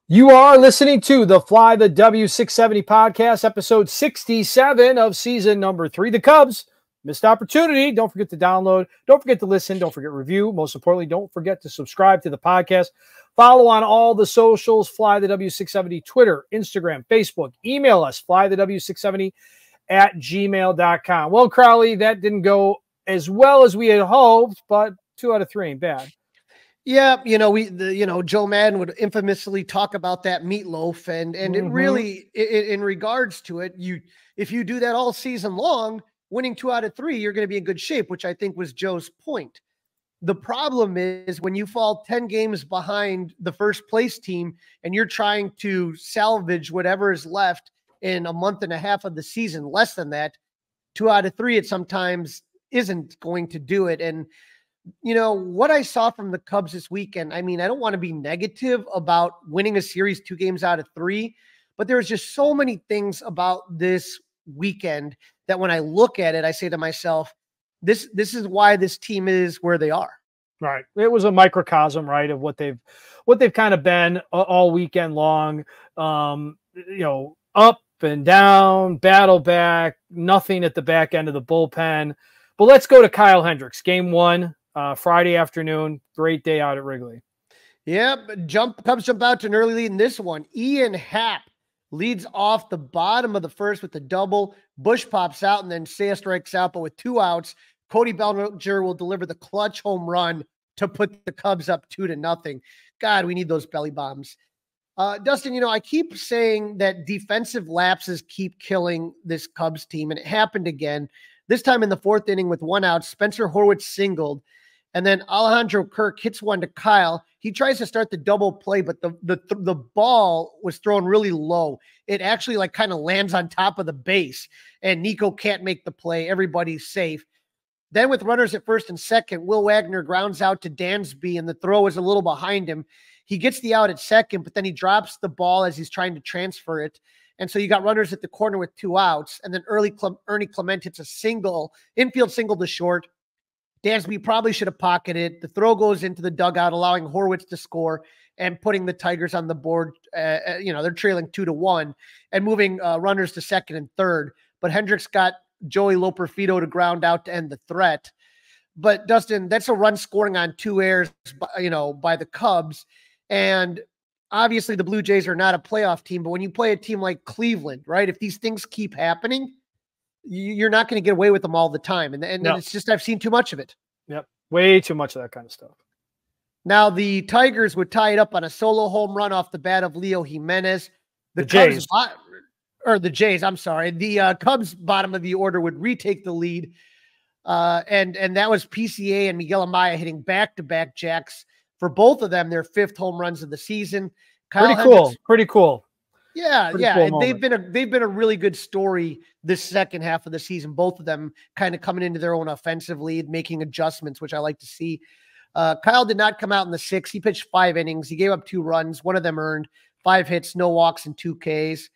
You are listening to the Fly the W670 podcast, episode 67 of season number 3. The Cubs, missed opportunity. Don't forget to download. Don't forget to listen. Don't forget to review. Most importantly, don't forget to subscribe to the podcast. Follow on all the socials, Fly the W670, Twitter, Instagram, Facebook. Email us, flythew670 at gmail.com. Well, Crawly, that didn't go as well as we had hoped, but 2 out of 3 ain't bad. Yeah, Joe Madden would infamously talk about that meatloaf, and it really, in regards to it, if you do that all season long, winning 2 out of 3, you're going to be in good shape, which I think was Joe's point. The problem is when you fall 10 games behind the first place team and you're trying to salvage whatever is left in a month and a half of the season, less than that, 2 out of 3, it sometimes isn't going to do it. And what I saw from the Cubs this weekend, I mean, I don't want to be negative about winning a series 2 games out of 3, but there's just so many things about this weekend that when I look at it, I say to myself, this is why this team is where they are. Right. It was a microcosm, right, of what they've kind of been all weekend long. Up and down, battle back, nothing at the back end of the bullpen. But let's go to Kyle Hendricks, game 1. Friday afternoon, great day out at Wrigley. Yep, Cubs jump out to an early lead in this one. Ian Happ leads off the bottom of the first with a double. Bush pops out, and then Seiya strikes out, but with 2 outs, Cody Bellinger will deliver the clutch home run to put the Cubs up 2-0. God, we need those belly bombs. Dustin, I keep saying that defensive lapses keep killing this Cubs team, and it happened again. This time in the 4th inning with 1 out, Spencer Horwitz singled. And then Alejandro Kirk hits one to Kyle. He tries to start the double play, but the ball was thrown really low. It actually kind of lands on top of the base, and Nico can't make the play. Everybody's safe. Then with runners at first and second, Will Wagner grounds out to Dansby, and the throw is a little behind him. He gets the out at second, but then he drops the ball as he's trying to transfer it. And so you got runners at the corner with 2 outs, and then Ernie Clement hits a infield single to short. Dansby probably should have pocketed it. The throw goes into the dugout, allowing Horwitz to score and putting the Tigers on the board. They're trailing 2-1 and moving runners to second and third. But Hendricks got Joey Loperfido to ground out to end the threat. But Dustin, that's a run scoring on 2 errors, by the Cubs. And obviously the Blue Jays are not a playoff team, but when you play a team like Cleveland, right, if these things keep happening, you're not going to get away with them all the time. And no. It's just, I've seen too much of it. Yep. Way too much of that kind of stuff. Now the Tigers would tie it up on a solo home run off the bat of Leo Jimenez. The Jays, I'm sorry. The Cubs bottom of the order would retake the lead. And that was PCA and Miguel Amaya hitting back-to-back jacks for both of them, their 5th home runs of the season. Pretty cool. Yeah, Pretty yeah. cool And they've been a really good story this second half of the season. Both of them kind of coming into their own offensive lead, making adjustments, which I like to see. Kyle did not come out in the 6th. He pitched 5 innings. He gave up 2 runs. 1 of them earned, 5 hits, no walks, and 2 Ks.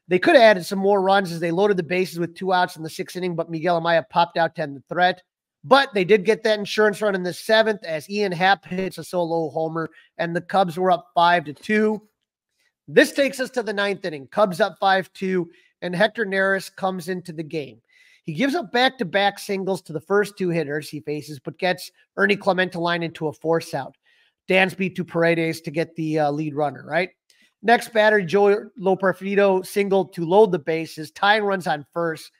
They could have added some more runs as they loaded the bases with 2 outs in the 6th inning, but Miguel Amaya popped out to end the threat. But they did get that insurance run in the 7th as Ian Happ hits a solo homer, and the Cubs were up 5-2. This takes us to the 9th inning. Cubs up 5-2, and Hector Neris comes into the game. He gives up back-to-back singles to the first 2 hitters he faces, but gets Ernie Clement to line into a force out. Dansby to Paredes to get the lead runner, right? Next batter, Joey Loperfido singled to load the bases, tying runs on first.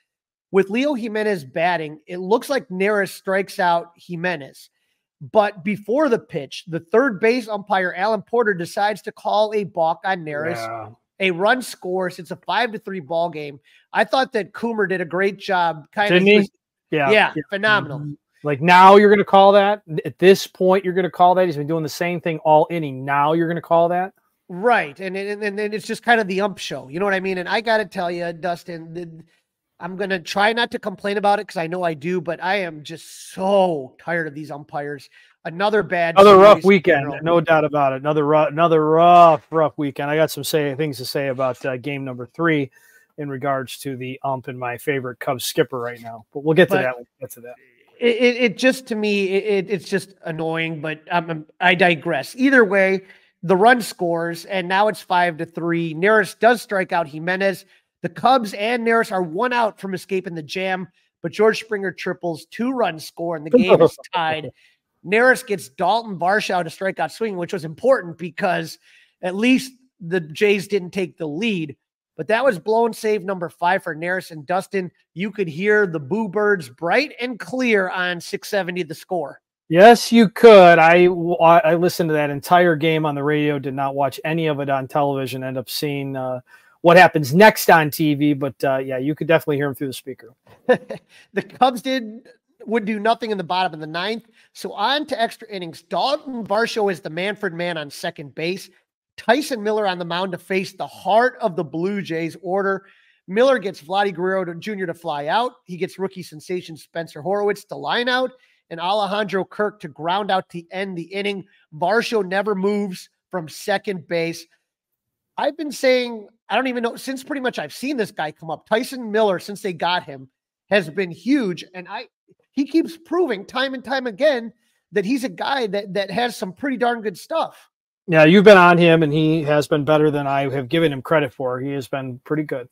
With Leo Jimenez batting, it looks like Neris strikes out Jimenez. But before the pitch, the third base umpire, Alan Porter, decides to call a balk on Neris. Yeah. A run scores. It's a 5-3 ball game. I thought that Coomer did a great job. Didn't he? Yeah, phenomenal. Like now you're going to call that? At this point, you're going to call that? He's been doing the same thing all inning. Now you're going to call that? Right. And it's just kind of the ump show. You know what I mean? And I got to tell you, Dustin, I'm going to try not to complain about it because I know I do, but I am just so tired of these umpires. Another rough weekend, no doubt about it. Another rough weekend. I got some things to say about game number 3 in regards to the ump and my favorite Cubs skipper right now. But we'll get to that. It just, to me, it's just annoying, but I digress. Either way, the run scores, and now it's 5-3. Neris does strike out Jimenez. The Cubs and Neris are 1 out from escaping the jam, but George Springer triples, 2-run score, and the game is tied. Neris gets Dalton Varsho to strike out swinging, which was important because at least the Jays didn't take the lead. But that was blown save number 5 for Neris. And Dustin, you could hear the Boo Birds bright and clear on 670 The Score. Yes, you could. I listened to that entire game on the radio, did not watch any of it on television, end up seeing what happens next on TV. But yeah, you could definitely hear him through the speaker. The Cubs would do nothing in the bottom of the 9th. So on to extra innings. Dalton Varsho is the Manfred man on second base. Tyson Miller on the mound to face the heart of the Blue Jays order. Miller gets Vladdy Guerrero Jr. to fly out. He gets rookie sensation Spencer Horwitz to line out, and Alejandro Kirk to ground out to end the inning. Varsho never moves from second base. I've been saying, I don't even know, since pretty much I've seen this guy come up. Tyson Miller, since they got him, has been huge, and he keeps proving time and time again that he's a guy that has some pretty darn good stuff. Yeah, you've been on him, and he has been better than I have given him credit for. He has been pretty good.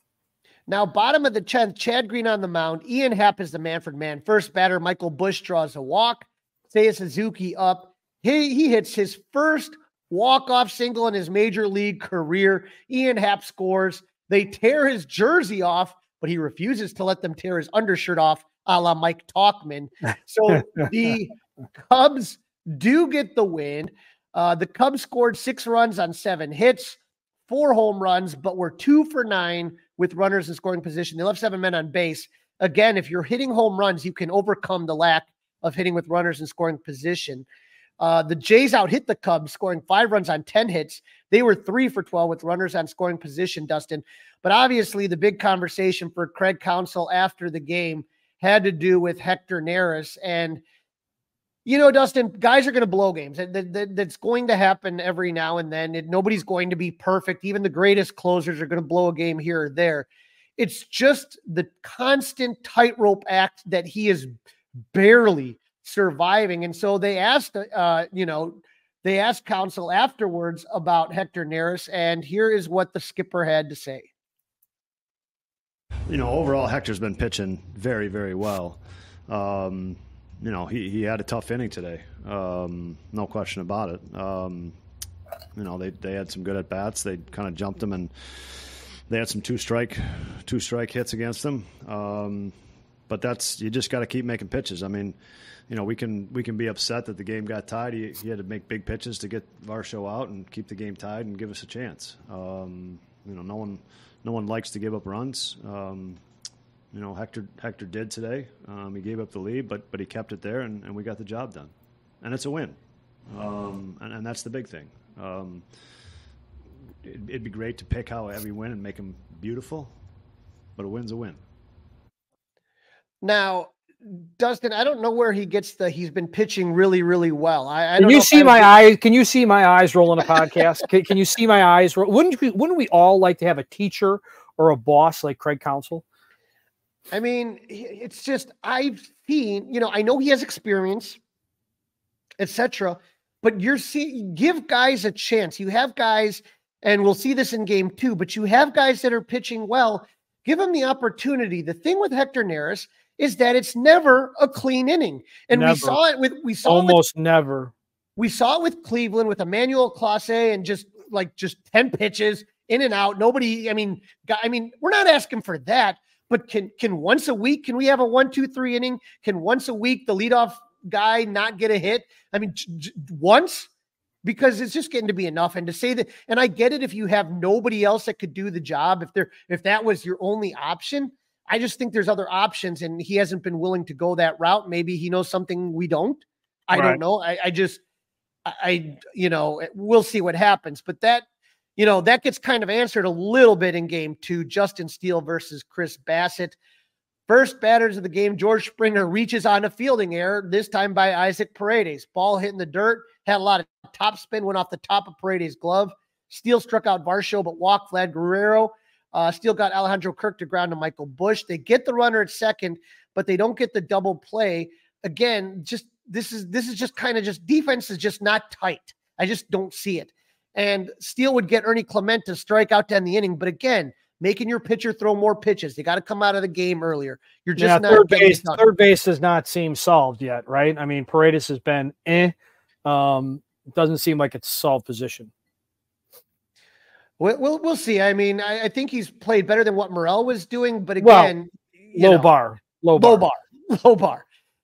Now, bottom of the 10th, Chad Green on the mound. Ian Happ is the Manfred man. First batter, Michael Busch draws a walk. Seiya Suzuki up. He hits his first walk-off single in his major league career. Ian Happ scores. They tear his jersey off, but he refuses to let them tear his undershirt off, a la Mike Talkman. So the Cubs do get the win. The Cubs scored 6 runs on 7 hits, 4 home runs, but were 2 for 9 with runners in scoring position. They left 7 men on base. Again, if you're hitting home runs, you can overcome the lack of hitting with runners in scoring position. The Jays out-hit the Cubs, scoring 5 runs on 10 hits. They were 3 for 12 with runners on scoring position, Dustin. But obviously, the big conversation for Craig Counsell after the game had to do with Hector Neris. And you know, Dustin, guys are going to blow games. That's going to happen every now and then. Nobody's going to be perfect. Even the greatest closers are going to blow a game here or there. It's just the constant tightrope act that he is barely surviving. And so they asked, they asked Counsell afterwards about Hector Neris, and here is what the skipper had to say. You know, overall, Hector's been pitching very, very well. You know, he had a tough inning today. No question about it. You know, they had some good at-bats. They kind of jumped him, and they had some two-strike hits against him. But you just got to keep making pitches. I mean, you know, we can be upset that the game got tied. He had to make big pitches to get Varsho out and keep the game tied and give us a chance. You know, no one likes to give up runs. You know, Hector did today. He gave up the lead, but he kept it there, and we got the job done. And it's a win. And that's the big thing. It'd be great to pick how every win and make them beautiful, but a win's a win. Now, Dustin, I don't know where he gets he's been pitching really, really well. Can you see my eyes? Can you see my eyes rolling a podcast? Can you see my eyes? Wouldn't we all like to have a teacher or a boss like Craig Counsell? I mean, it's just, I've seen, you know, I know he has experience, etc., but give guys a chance. You have guys, and we'll see this in game 2, but you have guys that are pitching well. Give them the opportunity. The thing with Hector Neris is that it's never a clean inning. And never. we saw it with Cleveland, with Emmanuel Clase, and just 10 pitches in and out. Nobody, I mean, we're not asking for that. But can once a week, can we have a 1-2-3 inning? Can once a week the leadoff guy not get a hit? I mean, once, because it's just getting to be enough. And to say that, and I get it if you have nobody else that could do the job, if that was your only option. I just think there's other options, and he hasn't been willing to go that route. Maybe he knows something we don't. I don't know. We'll see what happens. But that gets kind of answered a little bit in game 2, Justin Steele versus Chris Bassett. First batters of the game, George Springer reaches on a fielding error, this time by Isaac Paredes. Ball hit in the dirt, had a lot of top spin, went off the top of Paredes' glove. Steele struck out Varsho, but walked Vlad Guerrero. Steele got Alejandro Kirk to ground to Michael Busch. They get the runner at second, but they don't get the double play. Again, this is just kind of defense is just not tight. I just don't see it. and Steele would get Ernie Clement to strike out to end the inning. But again, making your pitcher throw more pitches. They got to come out of the game earlier. You're just not third base does not seem solved yet, right? I mean, Paredes has been doesn't seem like it's a solved position. We'll see. I mean, I think he's played better than what Morel was doing, but again, low bar.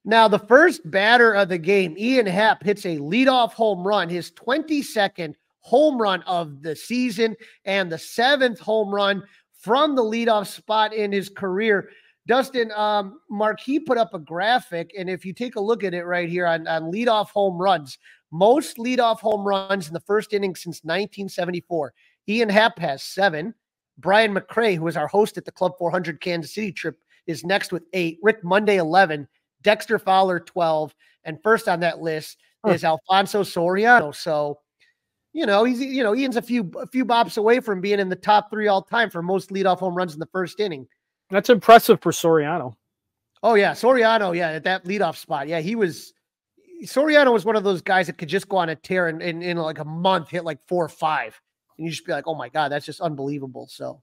Now, the first batter of the game, Ian Happ, hits a leadoff home run, his 22nd home run of the season, and the 7th home run from the leadoff spot in his career. Dustin, Marquee put up a graphic, and if you take a look at it right here on leadoff home runs, most leadoff home runs in the first inning since 1974. Ian Happ has 7. Brian McCray, who is our host at the Club 400 Kansas City trip, is next with 8. Rick Monday, 11. Dexter Fowler, 12. And first on that list is Alfonso Soriano. So, Ian's a few bops away from being in the top 3 all time for most leadoff home runs in the first inning. That's impressive for Soriano. Oh, yeah. Soriano, at that leadoff spot. Yeah, Soriano was one of those guys that could just go on a tear and in like a month hit like 4 or 5. And you just be like, oh, my God, that's just unbelievable. So,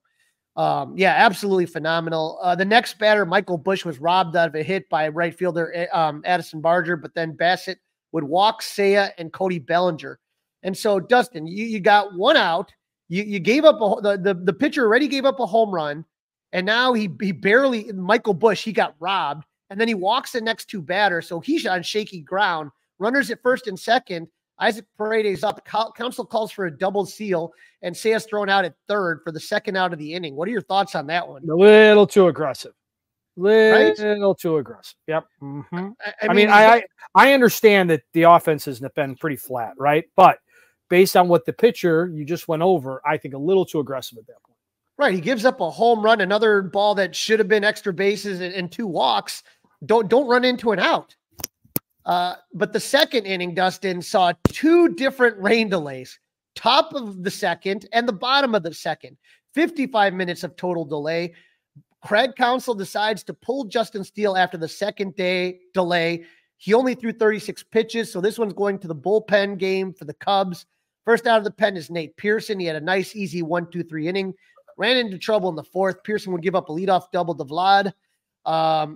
absolutely phenomenal. The next batter, Michael Busch, was robbed out of a hit by right fielder Addison Barger, but then Bassett would walk Seiya and Cody Bellinger. And so, Dustin, you got 1 out. You gave up the pitcher already gave up a home run, and now he barely, Michael Busch, he got robbed, and then he walks the next 2 batters, so he's on shaky ground. Runners at first and second. Isaac Paredes up. Counsel calls for a double seal, and Seiya's thrown out at third for the 2nd out of the inning. What are your thoughts on that one? A little too aggressive. Little too aggressive. Yep. Mm-hmm. I mean, I understand that the offense has been pretty flat, right? But based on what the pitcher you just went over, I think a little too aggressive at that point. Right. He gives up a home run, another ball that should have been extra bases, and 2 walks. Don't run into an out. But the 2nd inning, Dustin, saw 2 different rain delays, top of the 2nd and the bottom of the 2nd. 55 minutes of total delay. Craig Counsell decides to pull Justin Steele after the 2nd day delay. He only threw 36 pitches, so this one's going to the bullpen game for the Cubs. First out of the pen is Nate Pearson. He had a nice, easy 1-2-3 inning. Ran into trouble in the 4th. Pearson would give up a leadoff double to Vlad.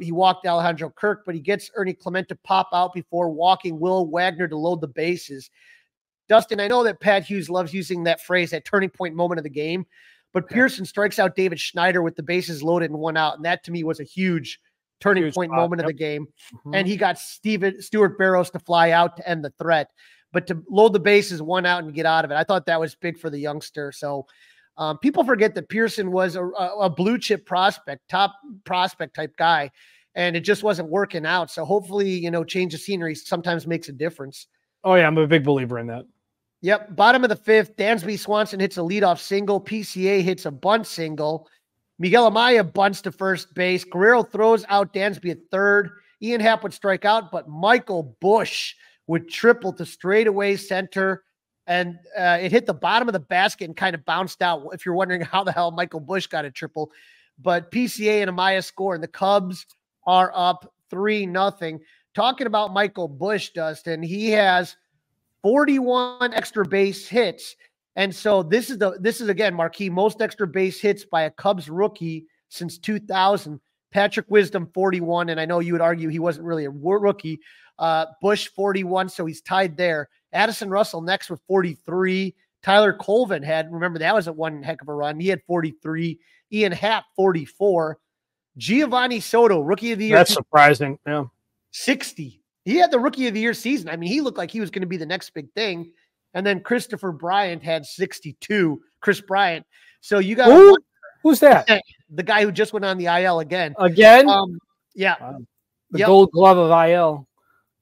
He walked Alejandro Kirk, but he gets Ernie Clement to pop out before walking Will Wagner to load the bases. Dustin, I know that Pat Hughes loves using that phrase, that turning point moment of the game, but Pearson strikes out David Schneider with the bases loaded and 1 out, and that to me was a huge turning point moment of the game. Mm-hmm. And he got Stuart Barrows to fly out to end the threat, but to load the bases, 1 out and get out of it. I thought that was big for the youngster. So people forget that Pearson was a blue chip prospect, top prospect type guy, and it just wasn't working out. So hopefully, change of scenery sometimes makes a difference. Oh yeah, I'm a big believer in that. Yep. Bottom of the 5th, Dansby Swanson hits a leadoff single. PCA hits a bunt single. Miguel Amaya bunts to first base. Guerrero throws out Dansby at third. Ian Happ would strike out, but Michael Busch would triple to straightaway center. And it hit the bottom of the basket and kind of bounced out, if you're wondering how the hell Michael Busch got a triple. But PCA and Amaya score, and the Cubs are up 3-0. Talking about Michael Busch, Dustin, he has 41 extra base hits. And so this is again, Marquee, most extra base hits by a Cubs rookie since 2000. Patrick Wisdom, 41. And I know you would argue he wasn't really a rookie. Busch, 41. So he's tied there. Addison Russell next with 43. Tyler Colvin remember that was one heck of a run. He had 43. Ian Happ, 44. Giovanni Soto, rookie of the year. That's surprising. Yeah. 60. He had the rookie of the year season. I mean, he looked like he was going to be the next big thing. And then Christopher Bryant had 62. Chris Bryant. So you got who's that? The guy who just went on the IL again. Yeah. The Gold Glove of IL.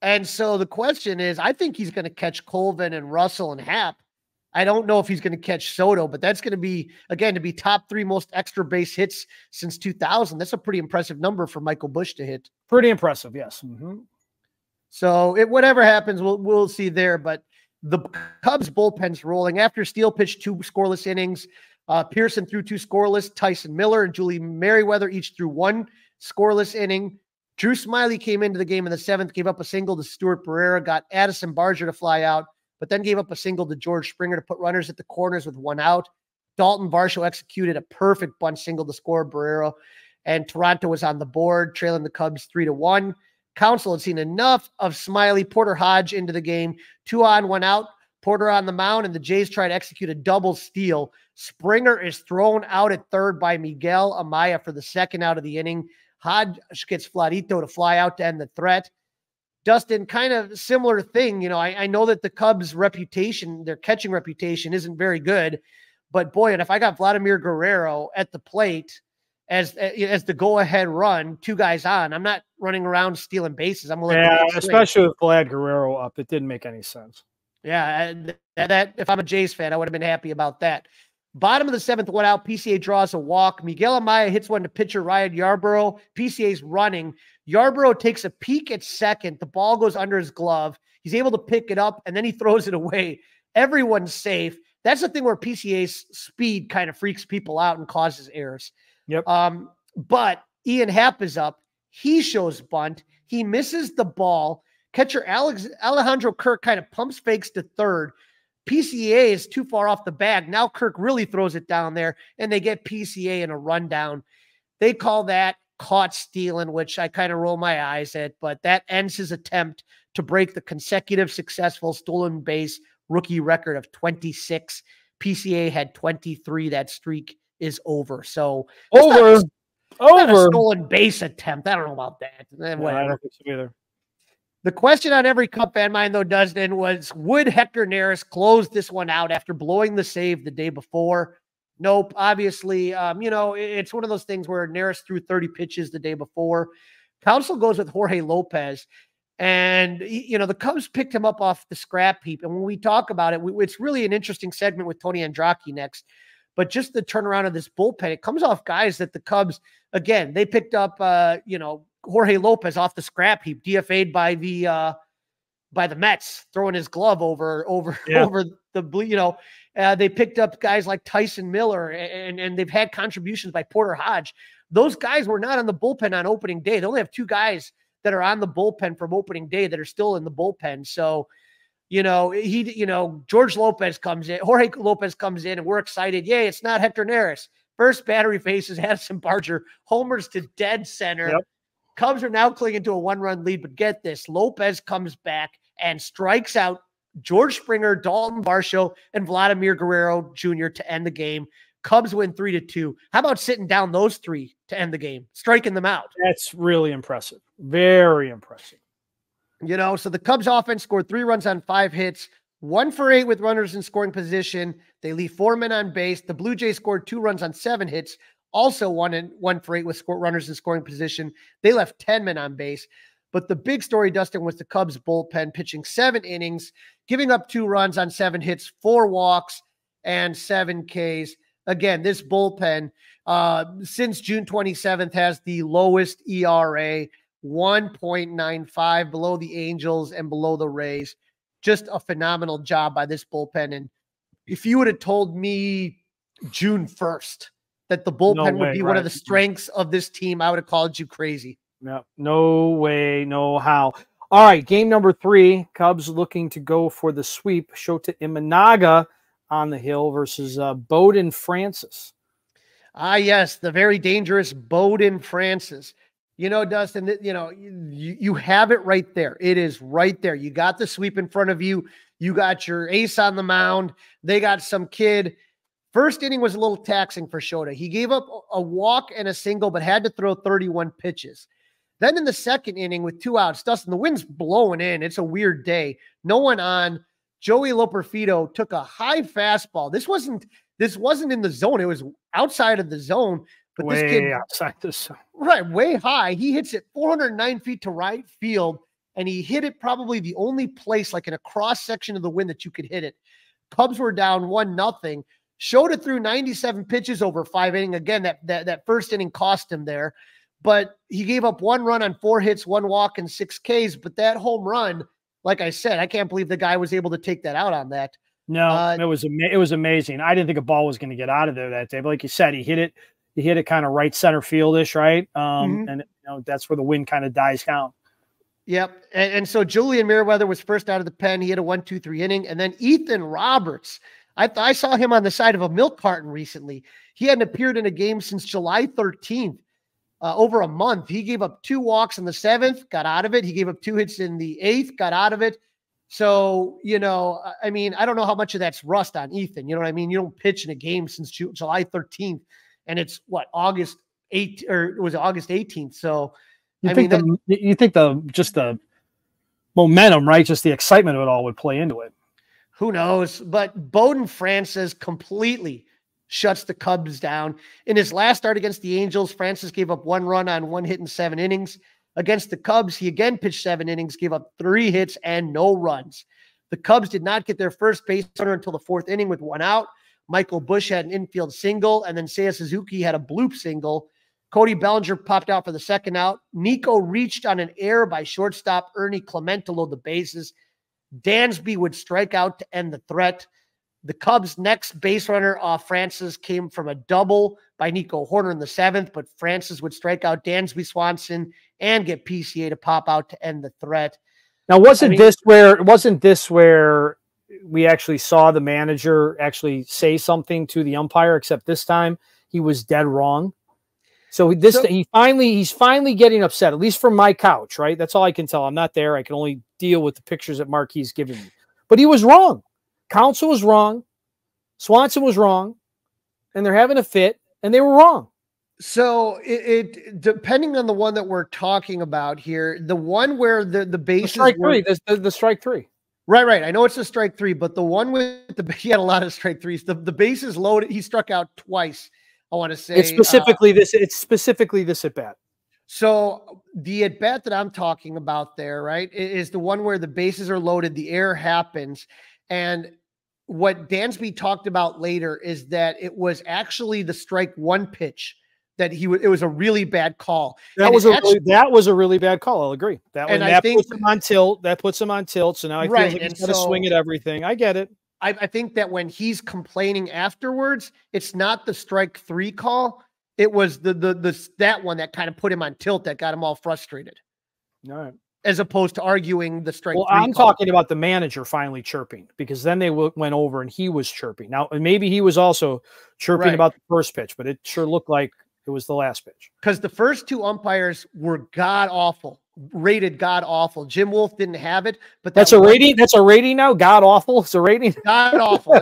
And so the question is, I think he's going to catch Colvin and Russell and Happ. I don't know if he's going to catch Soto, but that's going to be, again, to be top 3 most extra base hits since 2000. That's a pretty impressive number for Michael Busch to hit. Pretty impressive, yes. Mm-hmm. So whatever happens, we'll see there. But the Cubs bullpen's rolling. After Steele pitched 2 scoreless innings, Pearson threw 2 scoreless. Tyson Miller and Julie Merriweather each threw 1 scoreless inning. Drew Smiley came into the game in the 7th, gave up a single to Stuart Pereira, got Addison Barger to fly out. but then gave up a single to George Springer to put runners at the corners with 1 out. Dalton Varsho executed a perfect bunt single to score Barrero, and Toronto was on the board, trailing the Cubs 3-1. Council had seen enough of Smiley. Porter Hodge into the game. 2 on, 1 out. Porter on the mound, and the Jays try to execute a double steal. Springer is thrown out at third by Miguel Amaya for the second out of the inning. Hodge gets Fladito to fly out to end the threat. Dustin, kind of similar thing. You know, I know that the Cubs' reputation, their catching reputation, isn't very good. But boy, and if I got Vladimir Guerrero at the plate as the go-ahead run, 2 guys on, I'm not running around stealing bases. I'm going to let especially with Vlad Guerrero up. It didn't make any sense. Yeah, that if I'm a Jays fan, I would have been happy about that. Bottom of the 7th, 1 out. PCA draws a walk. Miguel Amaya hits one to pitcher Ryan Yarbrough. PCA's running. Yarbrough takes a peek at second. The ball goes under his glove. He's able to pick it up, and then he throws it away. Everyone's safe. That's the thing where PCA's speed kind of freaks people out and causes errors. Yep. But Ian Happ is up. He shows bunt. He misses the ball. Catcher Alejandro Kirk kind of pumps fakes to third. PCA is too far off the bag. Now Kirk really throws it down there, and they get PCA in a rundown. They call that caught stealing, which I kind of roll my eyes at, but that ends his attempt to break the consecutive successful stolen base rookie record of 26. PCA had 23. That streak is over. So over not a stolen base attempt. I don't know about that. Yeah, I don't think so either. The question on every Cub fan mind, though, Dustin, was would Hector Neris close this one out after blowing the save the day before? Nope. Obviously, you know, it's one of those things where Neris threw 30 pitches the day before. Council goes with Jorge Lopez. And, you know, the Cubs picked him up off the scrap heap. And when we talk about it, it's really an interesting segment with Tony Andracki next. But just the turnaround of this bullpen, it comes off guys that the Cubs, again, they picked up, you know, Jorge Lopez off the scrap heap, DFA'd by the Mets, throwing his glove over the, you know, they picked up guys like Tyson Miller, and they've had contributions by Porter Hodge. Those guys were not on the bullpen on opening day. They only have 2 guys that are on the bullpen from opening day that are still in the bullpen. So, you know, Jorge Lopez comes in, and we're excited. Yay, it's not Hector Neris. First battery faces Addison Barger, homers to dead center. Yep. Cubs are now clinging to a 1-run lead, but get this, Lopez comes back and strikes out George Springer, Dalton Varsho, and Vladimir Guerrero Jr. to end the game. Cubs win 3-2. How about sitting down those 3 to end the game, striking them out? That's really impressive. Very impressive. You know, so the Cubs offense scored 3 runs on 5 hits, 1 for 8 with runners in scoring position. They leave 4 men on base. The Blue Jays scored 2 runs on 7 hits, also 1 for 8 with runners in scoring position. They left 10 men on base. But the big story, Dustin, was the Cubs bullpen pitching 7 innings, giving up 2 runs on 7 hits, 4 walks, and 7 Ks. Again, this bullpen, since June 27th, has the lowest ERA, 1.95, below the Angels and below the Rays. Just a phenomenal job by this bullpen. And if you would have told me June 1st that the bullpen would be one of the strengths of this team, I would have called you crazy. No way, no how. All right, game number 3, Cubs looking to go for the sweep. Shota Imanaga on the hill versus Bowden Francis. Ah, yes, the very dangerous Bowden Francis. You know, Dustin, you know, you have it right there. It is right there. You got the sweep in front of you. You got your ace on the mound. They got some kid. First inning was a little taxing for Shota. He gave up a walk and a single, but had to throw 31 pitches. Then in the second inning with 2 outs, Dustin, the wind's blowing in. It's a weird day. No one on. Joey Loperfido took a high fastball. This wasn't in the zone. It was outside of the zone. But way this kid outside the zone. Right, way high. He hits it 409 feet to right field, and he hit it probably the only place, like in a cross section of the wind, that you could hit it. Cubs were down 1-0. Shota threw 97 pitches over 5 innings. Again, that first inning cost him there. But he gave up 1 run on 4 hits, 1 walk, and 6 Ks. But that home run, like I said, I can't believe the guy was able to take that out on that. No, it was amazing. I didn't think a ball was going to get out of there that day. But like you said, he hit it kind of right center fieldish, right? And you know, that's where the wind kind of dies down. Yep. And so Julian Merriweather was first out of the pen. He had a 1-2-3 inning. And then Ethan Roberts, I saw him on the side of a milk carton recently. He hadn't appeared in a game since July 13th, over a month. He gave up 2 walks in the 7th, got out of it. He gave up 2 hits in the 8th, got out of it. So, I mean, I don't know how much of that's rust on Ethan. You know what I mean? You don't pitch in a game since July 13th, and it's what, August 8th, or it was August 18th. So, you think the momentum, right? Just the excitement of it all would play into it. Who knows? But Bowden Francis completely shuts the Cubs down. In his last start against the Angels, Francis gave up 1 run on 1 hit in 7 innings. Against the Cubs, he again pitched 7 innings, gave up 3 hits and no runs. The Cubs did not get their first base runner until the 4th inning with 1 out. Michael Busch had an infield single, and then Seiya Suzuki had a bloop single. Cody Bellinger popped out for the 2nd out. Nico reached on an error by shortstop Ernie Clement to load the bases. Dansby would strike out to end the threat. The Cubs' next base runner off Francis came from a double by Nico Horner in the 7th, but Francis would strike out Dansby Swanson and get PCA to pop out to end the threat. Now, wasn't this where we actually saw the manager actually say something to the umpire, except this time he was dead wrong? So he's finally getting upset, at least from my couch, right? That's all I can tell. I'm not there. I can only deal with the pictures that Marquee's giving me. But he was wrong. Counsell was wrong. Swanson was wrong. And they're having a fit, and they were wrong. So it depending on the one that we're talking about here, the one where the bases the strike 3. Right. I know it's a strike 3, but the one with he had a lot of strike 3s. The bases loaded. He struck out twice. I want to say it's specifically this at bat. So the at bat that I'm talking about there, right, is the one where the bases are loaded, the error happens, and what Dansby talked about later is that it was actually the strike 1 pitch that it was a really bad call. That was a really bad call. I'll agree. That puts him on tilt. That puts him on tilt. So now I feel like he's going to swing at everything. I get it. I think that when he's complaining afterwards, it's not the strike 3 call. It was that one that kind of put him on tilt, that got him all frustrated. All right. As opposed to arguing the strike 3 I'm call. talking about the manager finally chirping, because then they went over and he was chirping. Now, maybe he was also chirping about the first pitch, but it sure looked like it was the last pitch. Because the first 2 umpires were god-awful. Rated god awful. Jim Wolf didn't have it, but that's a rating. That's a rating now. God awful. It's a rating. God awful.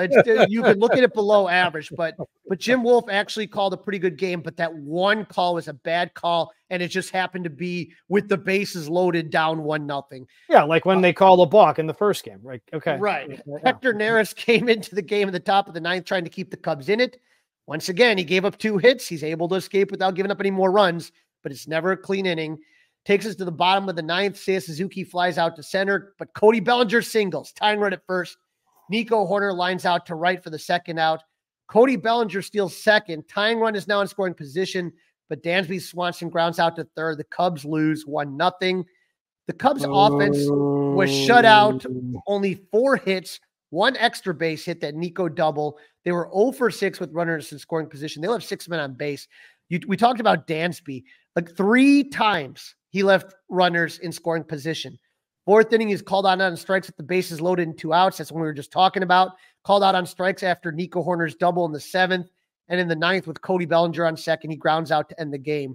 You can look at it below average, but Jim Wolf actually called a pretty good game. But that one call was a bad call, and it just happened to be with the bases loaded, down 1-0. Yeah, like when they called a balk in the first game, right? Okay, right. Yeah. Hector Neris came into the game at the top of the 9th, trying to keep the Cubs in it. Once again, he gave up 2 hits. He's able to escape without giving up any more runs, but it's never a clean inning. Takes us to the bottom of the 9th. Seiya Suzuki flies out to center, but Cody Bellinger singles. Tying run at first. Nico Horner lines out to right for the 2nd out. Cody Bellinger steals 2nd. Tying run is now in scoring position, but Dansby Swanson grounds out to 3rd. The Cubs lose 1-0. The Cubs offense was shut out. Only 4 hits, 1 extra base hit, that Nico double. They were 0 for 6 with runners in scoring position. They left 6 men on base. We talked about Dansby. Like 3 times he left runners in scoring position. 4th inning, he's called out on strikes with the bases loaded and 2 outs. That's what we were just talking about. Called out on strikes after Nico Horner's double in the 7th. And in the 9th, with Cody Bellinger on second, he grounds out to end the game.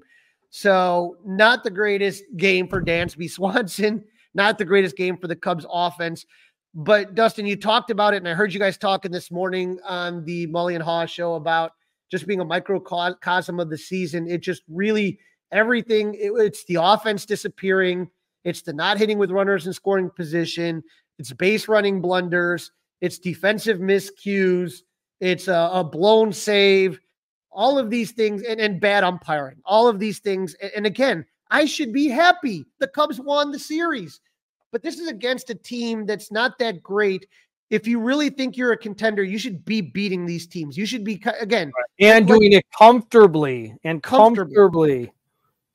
So not the greatest game for Dansby Swanson. Not the greatest game for the Cubs offense. But Dustin, you talked about it, and I heard you guys talking this morning on the Mully and Haw show about just being a microcosm of the season. It just really... everything, it's the offense disappearing. It's the not hitting with runners in scoring position. It's base running blunders. It's defensive miscues. It's a blown save. All of these things, and bad umpiring. All of these things. And again, I should be happy the Cubs won the series. But this is against a team that's not that great. If you really think you're a contender, you should be beating these teams. You should be, again. And doing it comfortably.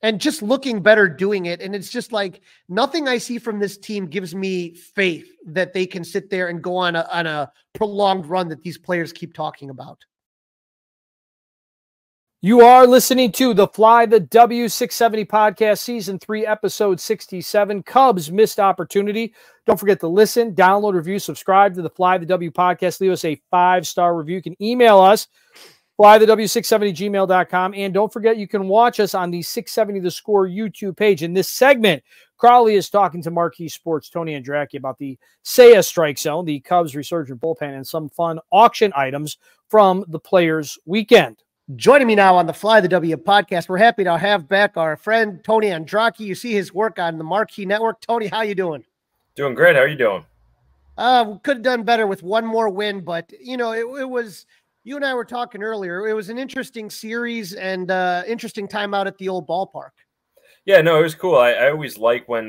And just looking better doing it. And it's just like nothing I see from this team gives me faith that they can sit there and go on a prolonged run that these players keep talking about. You are listening to the Fly the W670 podcast, season 3, episode 67, Cubs Missed Opportunity. Don't forget to listen, download, review, subscribe to the Fly the W podcast. Leave us a 5-star review. You can email us, flythew670gmail.com. And don't forget, you can watch us on the 670 The Score YouTube page. In this segment, Crawly is talking to Marquee Sports' Tony Andracki about the Seiya strike zone, the Cubs resurgent bullpen, and some fun auction items from the Players' Weekend. Joining me now on the Fly the W podcast, we're happy to have back our friend Tony Andracki. You see his work on the Marquee Network. Tony, how you doing? Doing great. How are you doing? We could have done better with one more win, but it was, you and I were talking earlier. It was an interesting series and interesting time out at the old ballpark. Yeah, no, it was cool. I always like when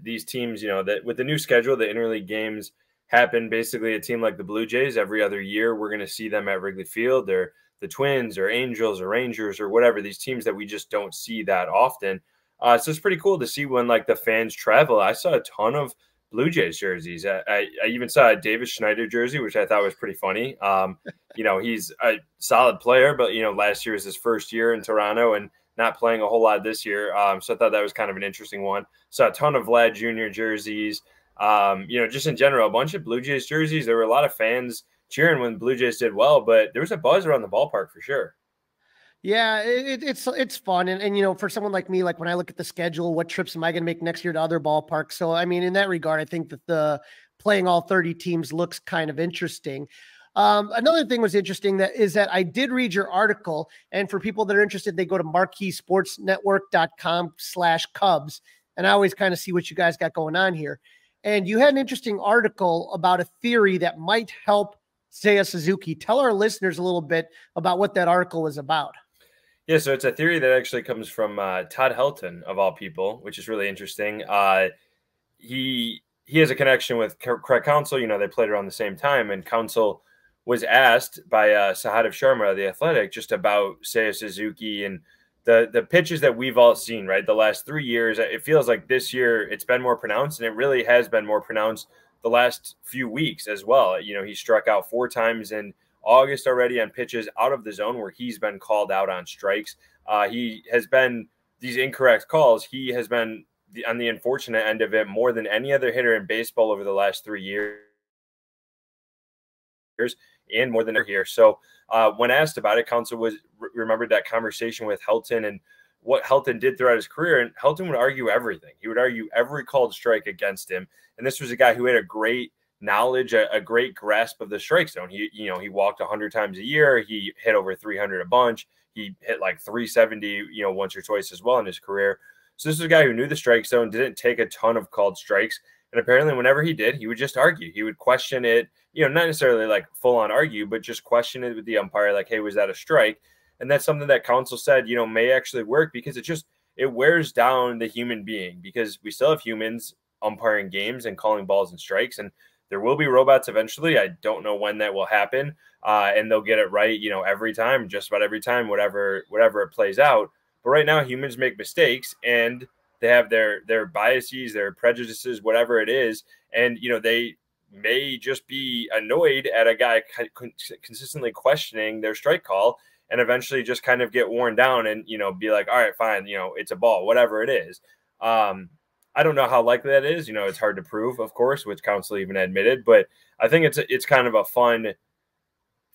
these teams, that with the new schedule, the interleague games happen. Basically, a team like the Blue Jays, every other year, we're going to see them at Wrigley Field. They're the Twins or Angels or Rangers or whatever, these teams that we just don't see that often. So it's pretty cool to see when like the fans travel. I saw a ton of Blue Jays jerseys. I even saw a Davis Schneider jersey, which I thought was pretty funny. He's a solid player, but last year was his first year in Toronto and not playing a whole lot this year. So I thought that was kind of an interesting one. Saw a ton of Vlad Jr. jerseys. Just in general, a bunch of Blue Jays jerseys. There were a lot of fans cheering when Blue Jays did well, but there was a buzz around the ballpark for sure. Yeah, it's fun. And for someone like me, like when I look at the schedule, what trips am I going to make next year to other ballparks? So, I mean, in that regard, I think that the playing all 30 teams looks kind of interesting. Another thing was interesting that I did read your article, and for people that are interested, they go to marqueesportsnetwork.com/Cubs. And I always kind of see what you guys got going on here. And you had an interesting article about a theory that might help Seiya Suzuki. Tell our listeners a little bit about what that article was about. Yeah, so it's a theory that actually comes from Todd Helton, of all people, which is really interesting. He has a connection with Craig Counsell. They played around the same time, and Counsell was asked by Sahadev Sharma, the Athletic, just about Seiya Suzuki and the pitches that we've all seen, right? The last 3 years, it feels like this year it's been more pronounced, and it really has been more pronounced the last few weeks as well. He struck out 4 times in August already on pitches out of the zone where he's been called out on strikes. He has been these incorrect calls. He has been on the unfortunate end of it more than any other hitter in baseball over the last 3 years and more than here. So when asked about it, Counsell remembered that conversation with Helton and what Helton did throughout his career. And Helton would argue everything. He would argue every called strike against him. And this was a guy who had a great knowledge, a great grasp of the strike zone. He walked 100 times a year. He hit over 300 a bunch. He hit like 370, once or twice as well in his career. So this was a guy who knew the strike zone, didn't take a ton of called strikes. And apparently whenever he did, he would just argue. He would question it, not necessarily like full on argue, but just question it with the umpire. Like, hey, was that a strike? And that's something that Counsell said, may actually work because it wears down the human being, because we still have humans umpiring games and calling balls and strikes. And there will be robots eventually. I don't know when that will happen. And they'll get it right, every time, just about every time, whatever it plays out. But right now humans make mistakes, and they have their biases, their prejudices, whatever it is. And, they may just be annoyed at a guy consistently questioning their strike call, and eventually just kind of get worn down and, be like, all right, fine, it's a ball, whatever it is. I don't know how likely that is. It's hard to prove, of course, which Counsell even admitted, but I think it's kind of a fun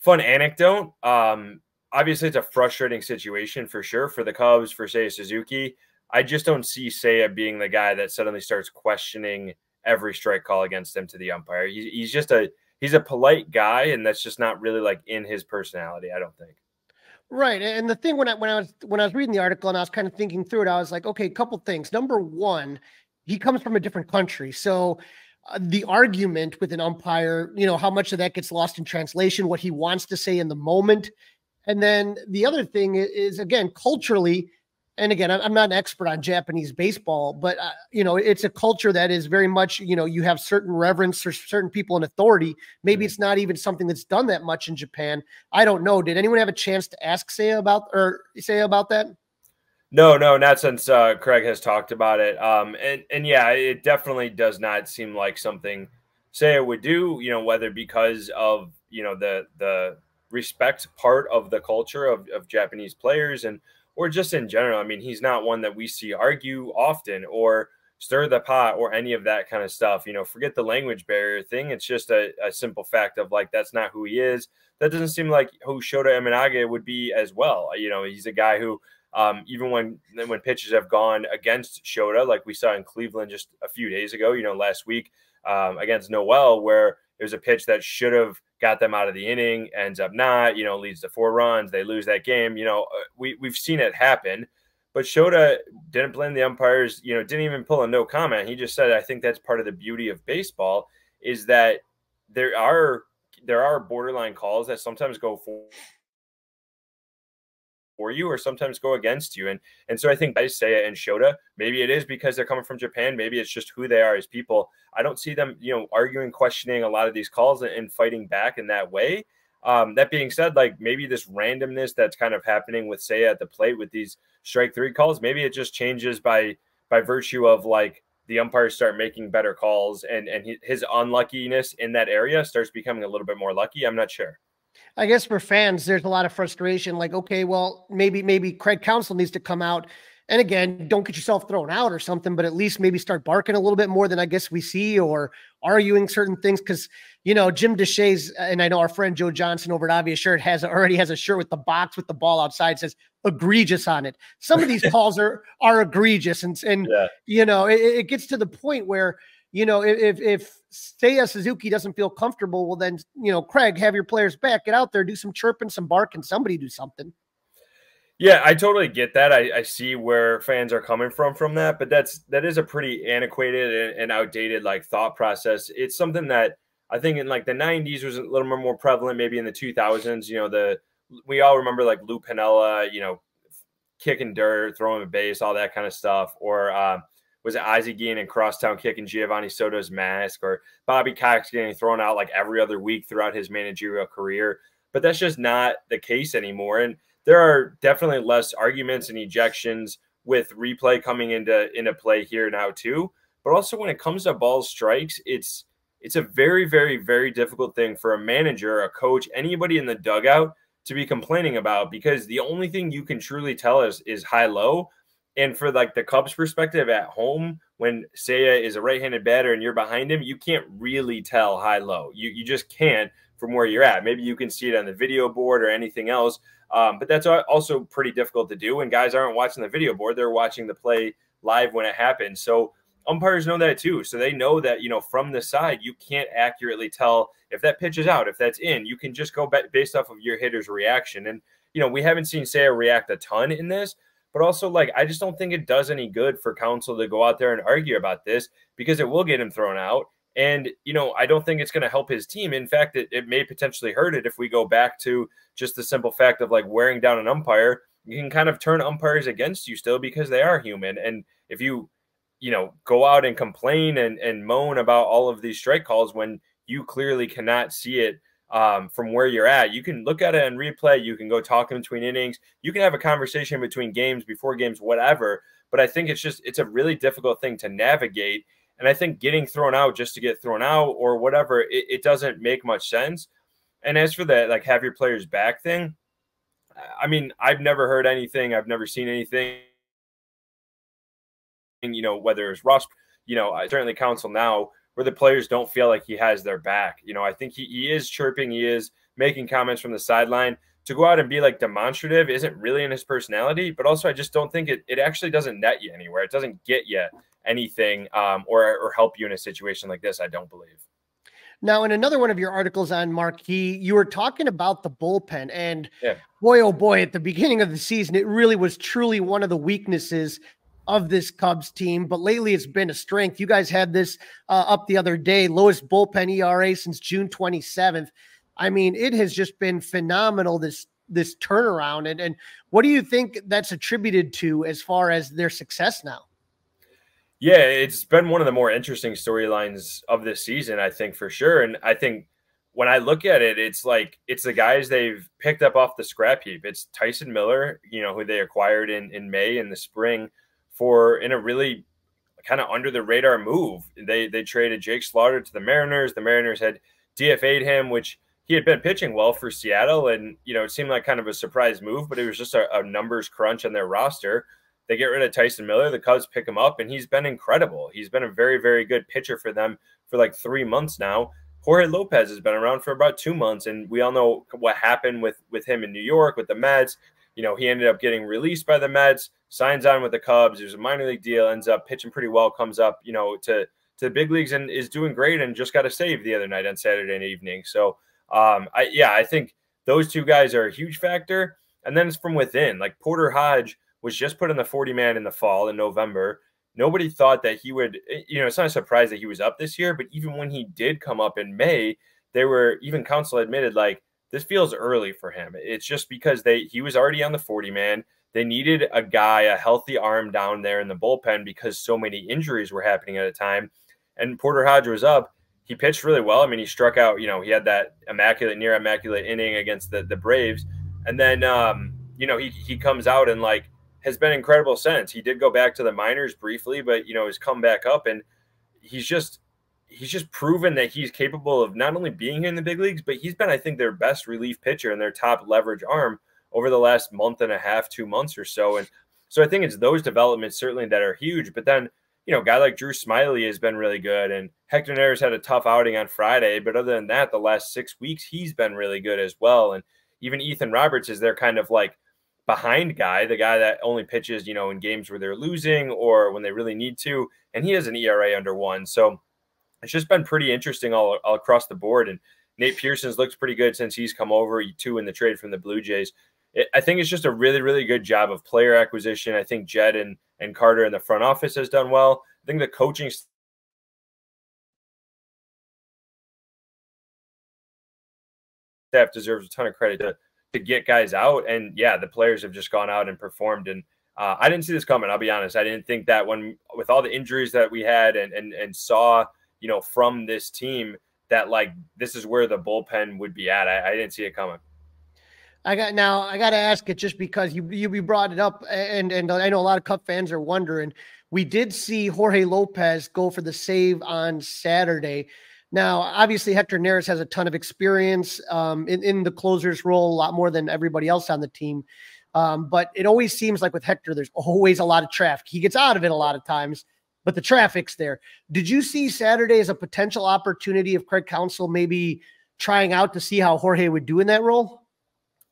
anecdote. Obviously, it's a frustrating situation for sure for the Cubs, for Seiya Suzuki. I just don't see Seiya being the guy that suddenly starts questioning every strike call against him to the umpire. He's a polite guy, and that's just not really like in his personality, I don't think. Right. And the thing when I was reading the article and I was kind of thinking through it, I was like, okay, a couple things. Number one, he comes from a different country. So the argument with an umpire, how much of that gets lost in translation, what he wants to say in the moment. And then the other thing is, again, culturally, and again, I'm not an expert on Japanese baseball, but, it's a culture that is very much, you have certain reverence for certain people in authority. Maybe it's not even something that's done that much in Japan. I don't know. Did anyone have a chance to ask Seiya about that? No, not since Craig has talked about it. And yeah, it definitely does not seem like something Seiya would do, whether because of, the respect part of the culture of Japanese players or just in general. I mean, he's not one that we see argue often or stir the pot or any of that kind of stuff. Forget the language barrier thing. It's just a simple fact of like, that's not who he is. That doesn't seem like who Shota Emanage would be as well. He's a guy who, even when pitches have gone against Shota, like we saw in Cleveland just a few days ago, last week against Noel, where there's a pitch that should have got them out of the inning, ends up not, leads to 4 runs. They lose that game. We've seen it happen. But Shota didn't blame the umpires, didn't even pull a no comment. He just said, I think that's part of the beauty of baseball is that there are borderline calls that sometimes go for you or sometimes go against you. And so I think guys Seiya and Shota, maybe it is because they're coming from Japan. Maybe it's just who they are as people. I don't see them, arguing, questioning a lot of these calls and fighting back in that way. That being said, like maybe this randomness that's kind of happening with Seiya at the plate with these strike 3 calls, maybe it just changes by virtue of like the umpires start making better calls and his unluckiness in that area starts becoming a little bit more lucky. I'm not sure. I guess for fans, there's a lot of frustration. Like, okay, well, maybe Craig Counsell needs to come out. And again, don't get yourself thrown out or something, but at least maybe start barking a little bit more than I guess we see or arguing certain things. Cause Jim Deshaies, and I know our friend Joe Johnson over at Obvious Shirt already has a shirt with the box with the ball outside, says egregious on it. Some of these calls are egregious. And yeah. It gets to the point where, if Seiya Suzuki doesn't feel comfortable, well then, Craig, have your players back, get out there, do some chirping, some barking, somebody do something. Yeah, I totally get that. I see where fans are coming from that, but that is a pretty antiquated and outdated like thought process. It's something that I think in like the 90s was a little more prevalent, maybe in the 2000s. We all remember like Lou Piniella, kicking dirt, throwing a base, all that kind of stuff. Or was it Ozzie Guillen in Crosstown kicking Giovanni Soto's mask, or Bobby Cox getting thrown out like every other week throughout his managerial career? But that's just not the case anymore. And there are definitely less arguments and ejections with replay coming into play here now too. But also when it comes to ball strikes, it's a very, very, very difficult thing for a manager, a coach, anybody in the dugout to be complaining about, because the only thing you can truly tell is high-low. And for like the Cubs perspective at home, when Seiya is a right-handed batter and you're behind him, you can't really tell high-low. You just can't from where you're at. Maybe you can see it on the video board or anything else. But that's also pretty difficult to do. And guys aren't watching the video board. They're watching the play live when it happens. So umpires know that too. So they know that, from the side, you can't accurately tell if that pitch is out, if that's in. You can just go based off of your hitter's reaction. And, we haven't seen Seiya react a ton in this. But also, like, I just don't think it does any good for Counsell to go out there and argue about this, because it will get him thrown out. And, I don't think it's going to help his team. In fact, it may potentially hurt it if we go back to just the simple fact of like wearing down an umpire. You can kind of turn umpires against you still because they are human. And if you, go out and complain and moan about all of these strike calls when you clearly cannot see it from where you're at, you can look at it and replay. You can go talk in between innings. You can have a conversation between games, before games, whatever. But I think it's a really difficult thing to navigate. And I think getting thrown out just to get thrown out or whatever, it doesn't make much sense. And as for that, like, have your players back thing, I mean, I've never heard anything. I've never seen anything, whether it's Russ, certainly Counsell now, where the players don't feel like he has their back. I think he is chirping. He is making comments from the sideline. To go out and be like demonstrative isn't really in his personality, but also I just don't think it actually doesn't net you anywhere. It doesn't get you anything or help you in a situation like this, I don't believe. Now, in another one of your articles on Marquee, you were talking about the bullpen, and boy, oh boy, at the beginning of the season, it really was truly one of the weaknesses of this Cubs team, but lately it's been a strength. You guys had this up the other day, lowest bullpen ERA since June 27th. I mean, it has just been phenomenal, this turnaround. And what do you think that's attributed to as far as their success now? Yeah, it's been one of the more interesting storylines of this season, I think, for sure. And I think when I look at it, it's like it's the guys they've picked up off the scrap heap. It's Tyson Miller, who they acquired in May in the spring in a really kind of under the radar move. They traded Jake Slaughter to the Mariners. The Mariners had DFA'd him, which he had been pitching well for Seattle, and it seemed like kind of a surprise move, but it was just a numbers crunch on their roster. They get rid of Tyson Miller, the Cubs pick him up, and he's been incredible. He's been a very, very good pitcher for them for like 3 months now. Jorge Lopez has been around for about 2 months, and we all know what happened with him in New York with the Mets. He ended up getting released by the Mets, signs on with the Cubs. There's a minor league deal, ends up pitching pretty well, comes up, to the big leagues and is doing great, and just got a save the other night on Saturday evening. So, I think those two guys are a huge factor. And then it's from within. Like Porter Hodge was just put in the 40-man in the fall in November. Nobody thought that he would, it's not a surprise that he was up this year, but even when he did come up in May, even Counsell admitted, like, this feels early for him. It's just because he was already on the 40-man. They needed a guy, a healthy arm down there in the bullpen because so many injuries were happening at a time. And Porter Hodge was up. He pitched really well. I mean, he struck out, he had that near immaculate inning against the Braves. And then, he comes out and like has been incredible since. He did go back to the minors briefly, but, has come back up, and he's just proven that he's capable of not only being here in the big leagues, but he's been, I think, their best relief pitcher and their top leverage arm over the last month and a half, 2 months or so. And so I think it's those developments certainly that are huge. But then, a guy like Drew Smyly has been really good, and Hector Neris had a tough outing on Friday. But other than that, the last 6 weeks, he's been really good as well. And even Ethan Roberts is their kind of like behind guy, the guy that only pitches, in games where they're losing or when they really need to. And he has an ERA under 1. So it's just been pretty interesting all across the board. And Nate Pearson's looked pretty good since he's come over, too, in the trade from the Blue Jays. I think it's just a really, really good job of player acquisition. I think Jed and Carter in the front office has done well. I think the coaching staff deserves a ton of credit to get guys out. And, yeah, the players have just gone out and performed. And I didn't see this coming, I'll be honest. I didn't think that with all the injuries that we had and saw, from this team, that, like, this is where the bullpen would be at. I didn't see it coming. I got to ask it just because you brought it up, and I know a lot of Cub fans are wondering. We did see Jorge Lopez go for the save on Saturday. Now, obviously, Hector Neris has a ton of experience in the closer's role, a lot more than everybody else on the team. But it always seems like with Hector, there's always a lot of traffic. He gets out of it a lot of times, but the traffic's there. Did you see Saturday as a potential opportunity of Craig Counsell maybe trying out to see how Jorge would do in that role?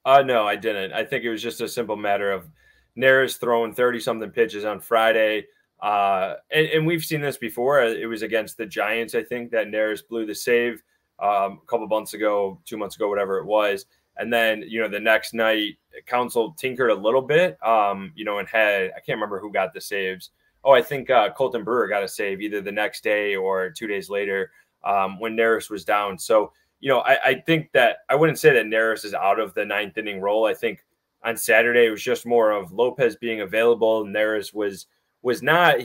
No, I didn't. I think it was just a simple matter of Neris throwing 30-something pitches on Friday. And we've seen this before. It was against the Giants, I think, that Neris blew the save a couple months ago, 2 months ago, whatever it was. And then, the next night, Counsell tinkered a little bit, and had – I can't remember who got the saves. Oh, I think Colton Brewer got a save either the next day or 2 days later when Neris was down. So, I think that I wouldn't say that Neris is out of the 9th inning role. I think on Saturday it was just more of Lopez being available. Neris was not,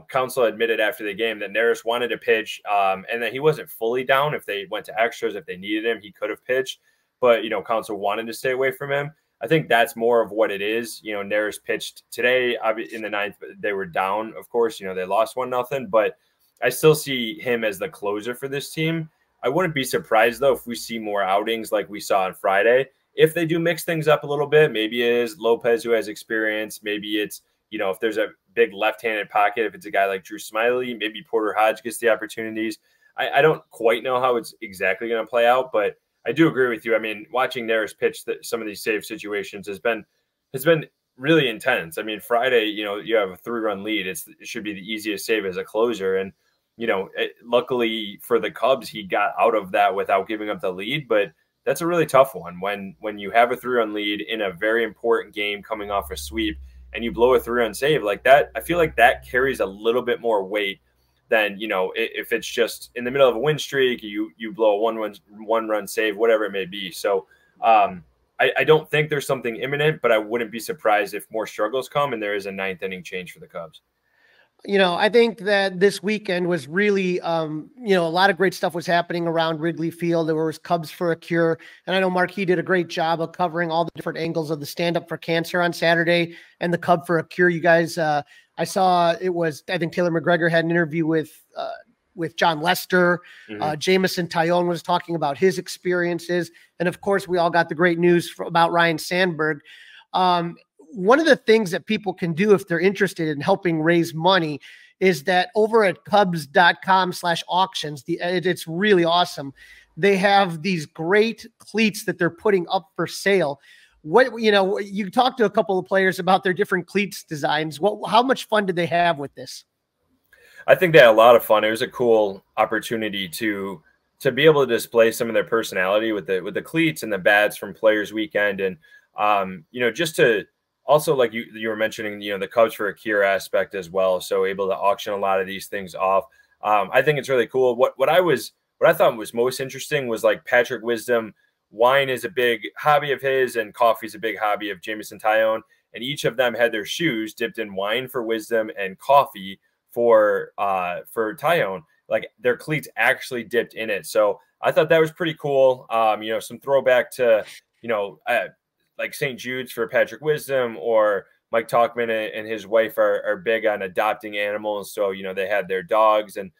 Counsell admitted after the game that Neris wanted to pitch and that he wasn't fully down. If they went to extras, if they needed him, he could have pitched. But, Counsell wanted to stay away from him. I think that's more of what it is. Neris pitched today in the 9th. They were down, of course. They lost 1-0. But I still see him as the closer for this team. I wouldn't be surprised, though, if we see more outings like we saw on Friday. If they do mix things up a little bit, maybe it is Lopez who has experience. Maybe it's, if there's a big left-handed pocket, if it's a guy like Drew Smyly, maybe Porter Hodge gets the opportunities. I don't quite know how it's exactly going to play out, but I do agree with you. I mean, watching Neris pitch some of these save situations has been really intense. I mean, Friday, you have a 3-run lead. It should be the easiest save as a closer. And, luckily for the Cubs, he got out of that without giving up the lead. But that's a really tough one when you have a 3-run lead in a very important game coming off a sweep and you blow a 3-run save like that. I feel like that carries a little bit more weight than, if it's just in the middle of a win streak, you blow a one-run save, whatever it may be. So I don't think there's something imminent, but I wouldn't be surprised if more struggles come and there is a 9th inning change for the Cubs. I think that this weekend was really, a lot of great stuff was happening around Wrigley Field. There was Cubs for a Cure. And I know Marquee did a great job of covering all the different angles of the Stand Up for Cancer on Saturday and the Cub for a Cure. You guys, I saw it was, I think Taylor McGregor had an interview with with John Lester. Jamison Tyone was talking about his experiences. And of course, we all got the great news about Ryan Sandberg. One of the things that people can do if they're interested in helping raise money is that over at cubs.com/auctions, it's really awesome. They have these great cleats that they're putting up for sale. You talked to a couple of players about their different cleats designs. How much fun did they have with this? I think they had a lot of fun. It was a cool opportunity to be able to display some of their personality with the cleats and the bats from Players Weekend. And, just to also, like you were mentioning, the Cubs for a Cure aspect as well. So able to auction a lot of these things off. I think it's really cool. What I thought was most interesting was like Patrick Wisdom. Wine is a big hobby of his, and coffee is a big hobby of Jamison Tyone. And each of them had their shoes dipped in wine for Wisdom and coffee for Tyone. Like their cleats actually dipped in it. So I thought that was pretty cool. Some throwback to, like St. Jude's for Patrick Wisdom, or Mike Talkman and his wife are big on adopting animals. So, they had their dogs and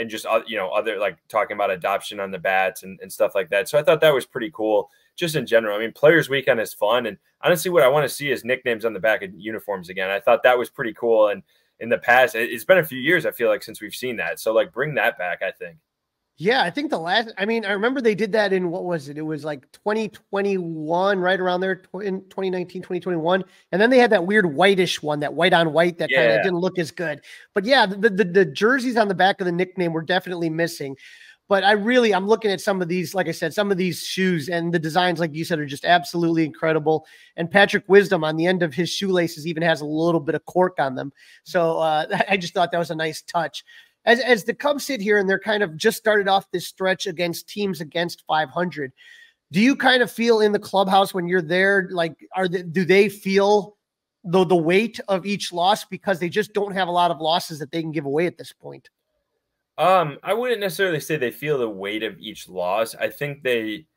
just, other like talking about adoption on the bats and stuff like that. So I thought that was pretty cool just in general. I mean, Players Weekend is fun. And honestly, what I want to see is nicknames on the back of uniforms again. I thought that was pretty cool. And in the past, it's been a few years, I feel like, since we've seen that. So like bring that back, I think. Yeah, I think I remember they did that in, what was it? It was like 2021, right around there, in 2019, 2021. And then they had that weird whitish one, that white on white that kind of didn't look as good. But yeah, the jerseys on the back of the nickname were definitely missing. But I'm looking at some of these, like I said, some of these shoes, and the designs, like you said, are just absolutely incredible. And Patrick Wisdom on the end of his shoelaces even has a little bit of cork on them. So I just thought that was a nice touch. As the Cubs sit here and they're kind of just started off this stretch against teams against 500, do you kind of feel in the clubhouse when you're there, like, do they feel the weight of each loss because they just don't have a lot of losses that they can give away at this point? I wouldn't necessarily say they feel the weight of each loss. I think they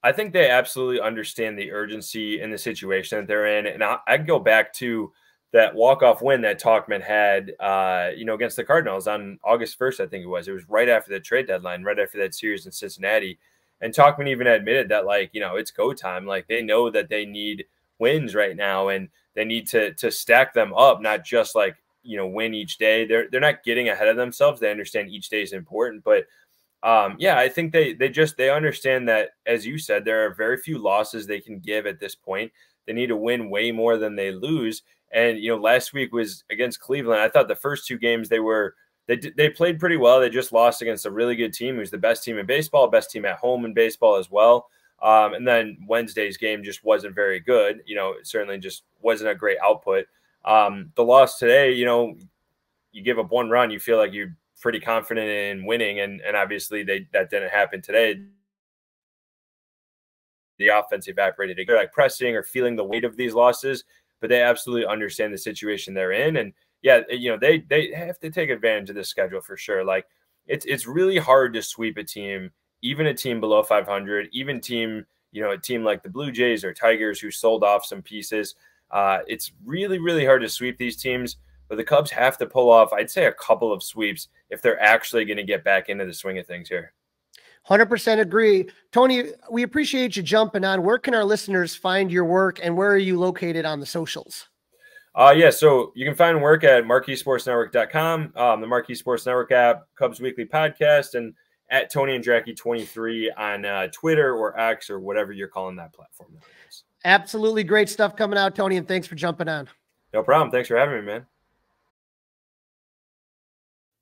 absolutely understand the urgency in the situation that they're in. And I'd go back to that walk-off win that Talkman had, against the Cardinals on August 1st, I think it was. It was right after the trade deadline, right after that series in Cincinnati. And Talkman even admitted that, it's go time. Like, they know that they need wins right now, and they need to stack them up, not just win each day. They're not getting ahead of themselves. They understand each day is important. But, I think they understand that, as you said, there are very few losses they can give at this point. They need to win way more than they lose. And, last week was against Cleveland. I thought the first two games they played pretty well. They just lost against a really good team who's the best team in baseball, best team at home in baseball as well. And then Wednesday's game just wasn't very good. It certainly just wasn't a great output. The loss today, you give up one run, you feel like you're pretty confident in winning. And obviously that didn't happen today. The offense evaporated. They're like pressing or feeling the weight of these losses, but they absolutely understand the situation they're in. And they have to take advantage of this schedule for sure. Like it's really hard to sweep a team, even a team below 500, even a team like the Blue Jays or Tigers who sold off some pieces. It's really, really hard to sweep these teams, but the Cubs have to pull off, I'd say, a couple of sweeps if they're actually going to get back into the swing of things here. 100% agree. Tony, we appreciate you jumping on. Where can our listeners find your work, and where are you located on the socials? So you can find work at MarqueeSportsNetwork.com, the Marquee Sports Network app, Cubs Weekly Podcast, and at Tony Andracki 23 on Twitter or X or whatever you're calling that platform. Absolutely great stuff coming out, Tony, and thanks for jumping on. No problem. Thanks for having me, man.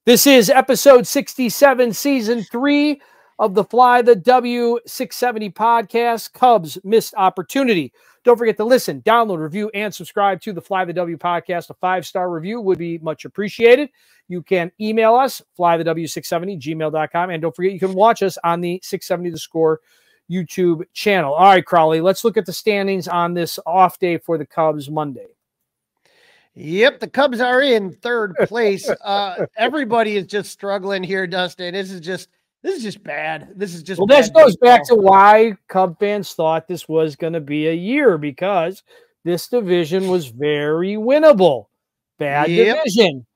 This is episode 67, season 3 of the Fly the W670 podcast, Cubs Missed Opportunity. Don't forget to listen, download, review, and subscribe to the Fly the W podcast. A 5-star review would be much appreciated. You can email us, flythew670@gmail.com. And don't forget, you can watch us on the 670 The Score YouTube channel. All right, Crawly, let's look at the standings on this off day for the Cubs Monday. Yep, the Cubs are in third place. Everybody is just struggling here, Dustin. This is just bad. This is just this goes back to why Cub fans thought this was going to be a year, because this division was very winnable. Bad division.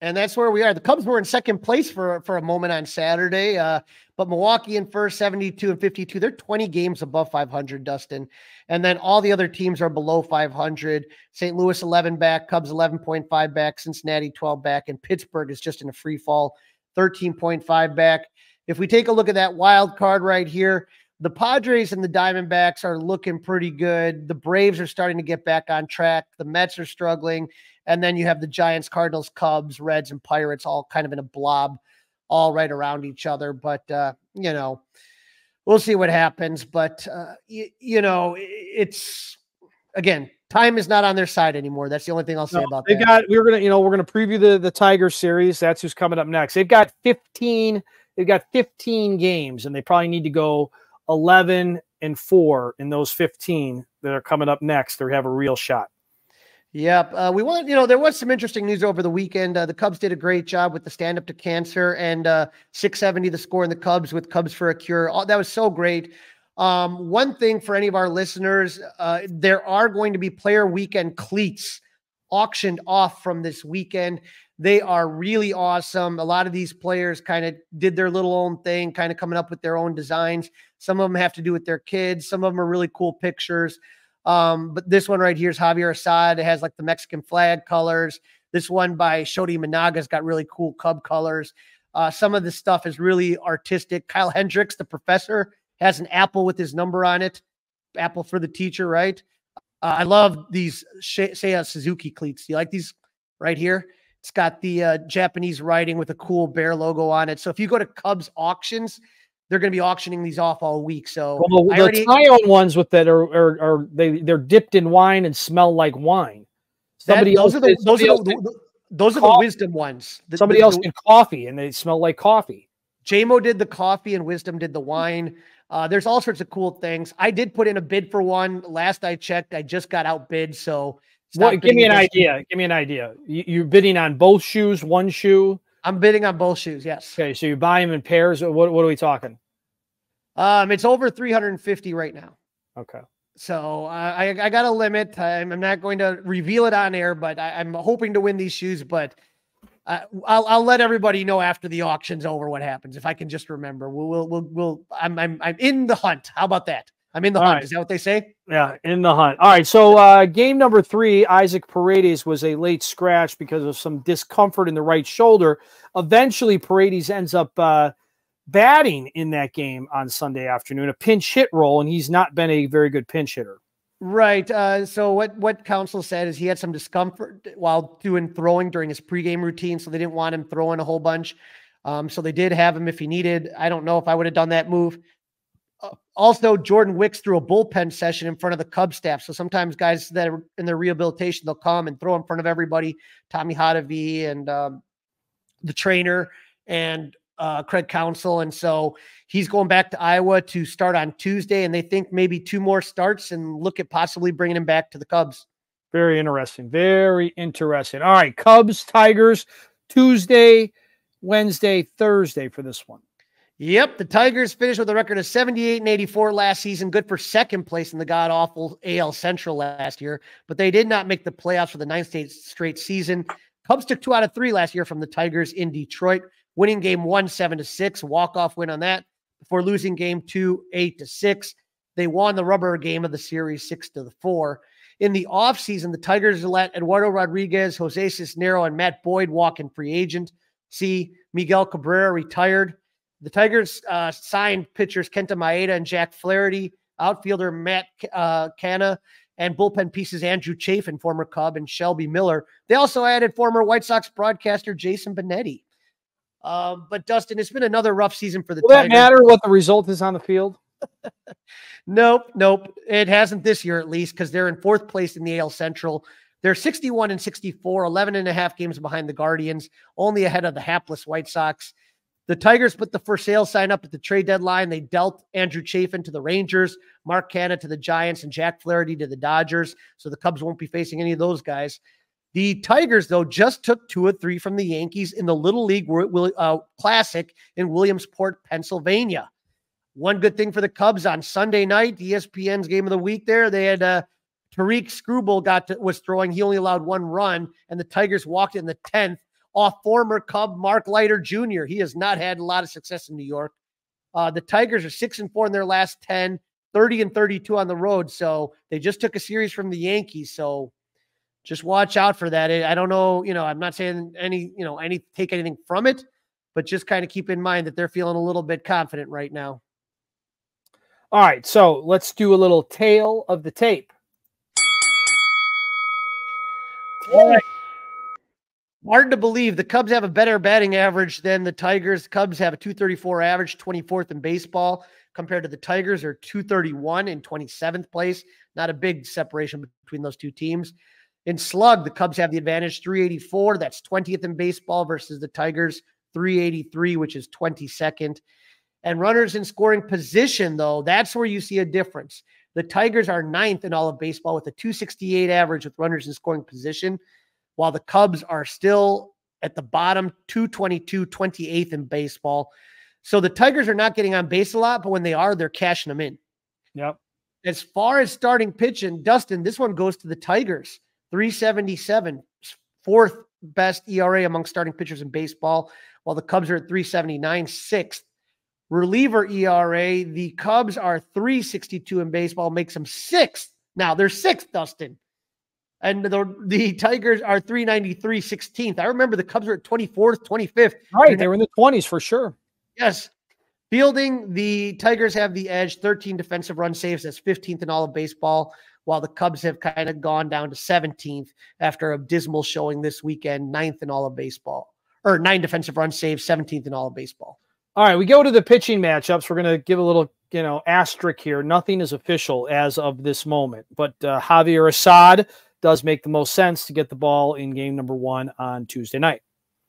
And that's where we are. The Cubs were in second place for a moment on Saturday, but Milwaukee in first, 72 and 52. They're 20 games above 500, Dustin. And then all the other teams are below 500. St. Louis 11 back, Cubs 11.5 back, Cincinnati 12 back, and Pittsburgh is just in a free fall, 13.5 back. If we take a look at that wild card right here, the Padres and the Diamondbacks are looking pretty good. The Braves are starting to get back on track. The Mets are struggling. And then you have the Giants, Cardinals, Cubs, Reds, and Pirates all kind of in a blob, all right around each other. But, we'll see what happens. But, it's, again, time is not on their side anymore. That's the only thing I'll say about that. We're going to preview the Tigers series. That's who's coming up next. They've got 15 games, and they probably need to go 11-4 in those 15 that are coming up next to have a real shot. Yep. There was some interesting news over the weekend. The Cubs did a great job with the stand up to cancer, and 670, the score in the Cubs with Cubs for a Cure. That was so great. One thing for any of our listeners, there are going to be player weekend cleats auctioned off from this weekend. They are really awesome. A lot of these players kind of did their little own thing, kind of coming up with their own designs. Some of them have to do with their kids. Some of them are really cool pictures. But this one right here is Javier Assad. It has like the Mexican flag colors. This one by Shodi Managa's got really cool Cub colors. Some of the stuff is really artistic. Kyle Hendricks, the professor, has an apple with his number on it. Apple for the teacher, right? I love these Seiya Suzuki cleats. Do you like these right here? It's got the Japanese writing with a cool bear logo on it. So if you go to Cubs auctions, they're going to be auctioning these off all week. So the tie-on ones with that they're dipped in wine and smell like wine. Those are the wisdom ones. Somebody else did coffee and they smell like coffee. JMO did the coffee and Wisdom did the wine. There's all sorts of cool things. I did put in a bid for one. Last I checked, I just got outbid. So give me an idea. Give me an idea. You're bidding on both shoes, one shoe? I'm bidding on both shoes, yes. Okay, so you buy them in pairs. What are we talking? It's over 350 right now. Okay. So I got a limit. I'm not going to reveal it on air, but I'm hoping to win these shoes. But I'll let everybody know after the auction's over what happens if I can just remember. I'm in the hunt. How about that? I'm in the hunt. Right. Is that what they say? Yeah, in the hunt. All right. So game number 3, Isaac Paredes was a late scratch because of some discomfort in the right shoulder. Eventually, Paredes ends up batting in that game on Sunday afternoon, a pinch hit role, and he's not been a very good pinch hitter. Right. So what Counsell said is he had some discomfort while throwing during his pregame routine, so they didn't want him throwing a whole bunch. So they did have him if he needed. I don't know if I would have done that move. Also, Jordan Wicks threw a bullpen session in front of the Cubs staff. So sometimes guys that are in their rehabilitation, they'll come and throw in front of everybody. Tommy Hotovy and the trainer and Craig Counsell. And so he's going back to Iowa to start on Tuesday, and they think maybe 2 more starts and look at possibly bringing him back to the Cubs. Very interesting. Very interesting. All right, Cubs, Tigers, Tuesday, Wednesday, Thursday for this one. Yep, the Tigers finished with a record of 78-84 last season, good for second place in the god-awful AL Central last year, but they did not make the playoffs for the 9th straight season. Cubs took 2 out of 3 last year from the Tigers in Detroit, winning game 1, 7-6, walk-off win on that, before losing game 2, 8-6. They won the rubber game of the series 6-4. In the offseason, the Tigers let Eduardo Rodriguez, Jose Cisnero, and Matt Boyd walk in free agent. See, Miguel Cabrera retired. The Tigers signed pitchers Kenta Maeda and Jack Flaherty, outfielder Matt Canna, and bullpen pieces Andrew Chafin, former Cub, and Shelby Miller. They also added former White Sox broadcaster Jason Benetti. But Dustin, it's been another rough season for the Tigers. Will that matter what the result is on the field? Nope. It hasn't this year, at least, because they're in 4th place in the AL Central. They're 61-64, 11 and a half games behind the Guardians, only ahead of the hapless White Sox. The Tigers put the for sale sign up at the trade deadline. They dealt Andrew Chafin to the Rangers, Mark Canna to the Giants, and Jack Flaherty to the Dodgers. So the Cubs won't be facing any of those guys. The Tigers, though, just took 2 of 3 from the Yankees in the Little League Classic in Williamsport, Pennsylvania. One good thing for the Cubs on Sunday night, ESPN's game of the week there, they had Tariq Skubal was throwing. He only allowed 1 run, and the Tigers walked in the 10th off former Cub Mark Leiter Jr. He has not had a lot of success in New York. The Tigers are 6-4 in their last 10, 30-32 on the road. So they just took a series from the Yankees. So just watch out for that. I don't know, I'm not saying take anything from it, but just kind of keep in mind that they're feeling a little bit confident right now. All right, so let's do a little tail of the tape. All right. Hard to believe the Cubs have a better batting average than the Tigers. The Cubs have a 234 average, 24th in baseball, compared to the Tigers are 231 in 27th place. Not a big separation between those two teams. In slug, the Cubs have the advantage, 384. That's 20th in baseball versus the Tigers, 383, which is 22nd. And runners in scoring position, though, that's where you see a difference. The Tigers are 9th in all of baseball with a 268 average with runners in scoring position, while the Cubs are still at the bottom, 222, 28th in baseball. So the Tigers are not getting on base a lot, but when they are, they're cashing them in. Yep. As far as starting pitching, Dustin, this one goes to the Tigers, 377, fourth best ERA among starting pitchers in baseball, while the Cubs are at 379, sixth. Reliever ERA, the Cubs are 362 in baseball, makes them sixth. Now they're sixth, Dustin. And the Tigers are 393, 16th. I remember the Cubs were at 24th, 25th. Right, they were in the 20s for sure. Yes. Fielding, the Tigers have the edge, 13 defensive run saves. That's 15th in all of baseball, while the Cubs have kind of gone down to 17th after a dismal showing this weekend, 9th in all of baseball. Or 9 defensive run saves, 17th in all of baseball. All right, we go to the pitching matchups. We're going to give a little, asterisk here. Nothing is official as of this moment, but Javier Assad does make the most sense to get the ball in game number 1 on Tuesday night.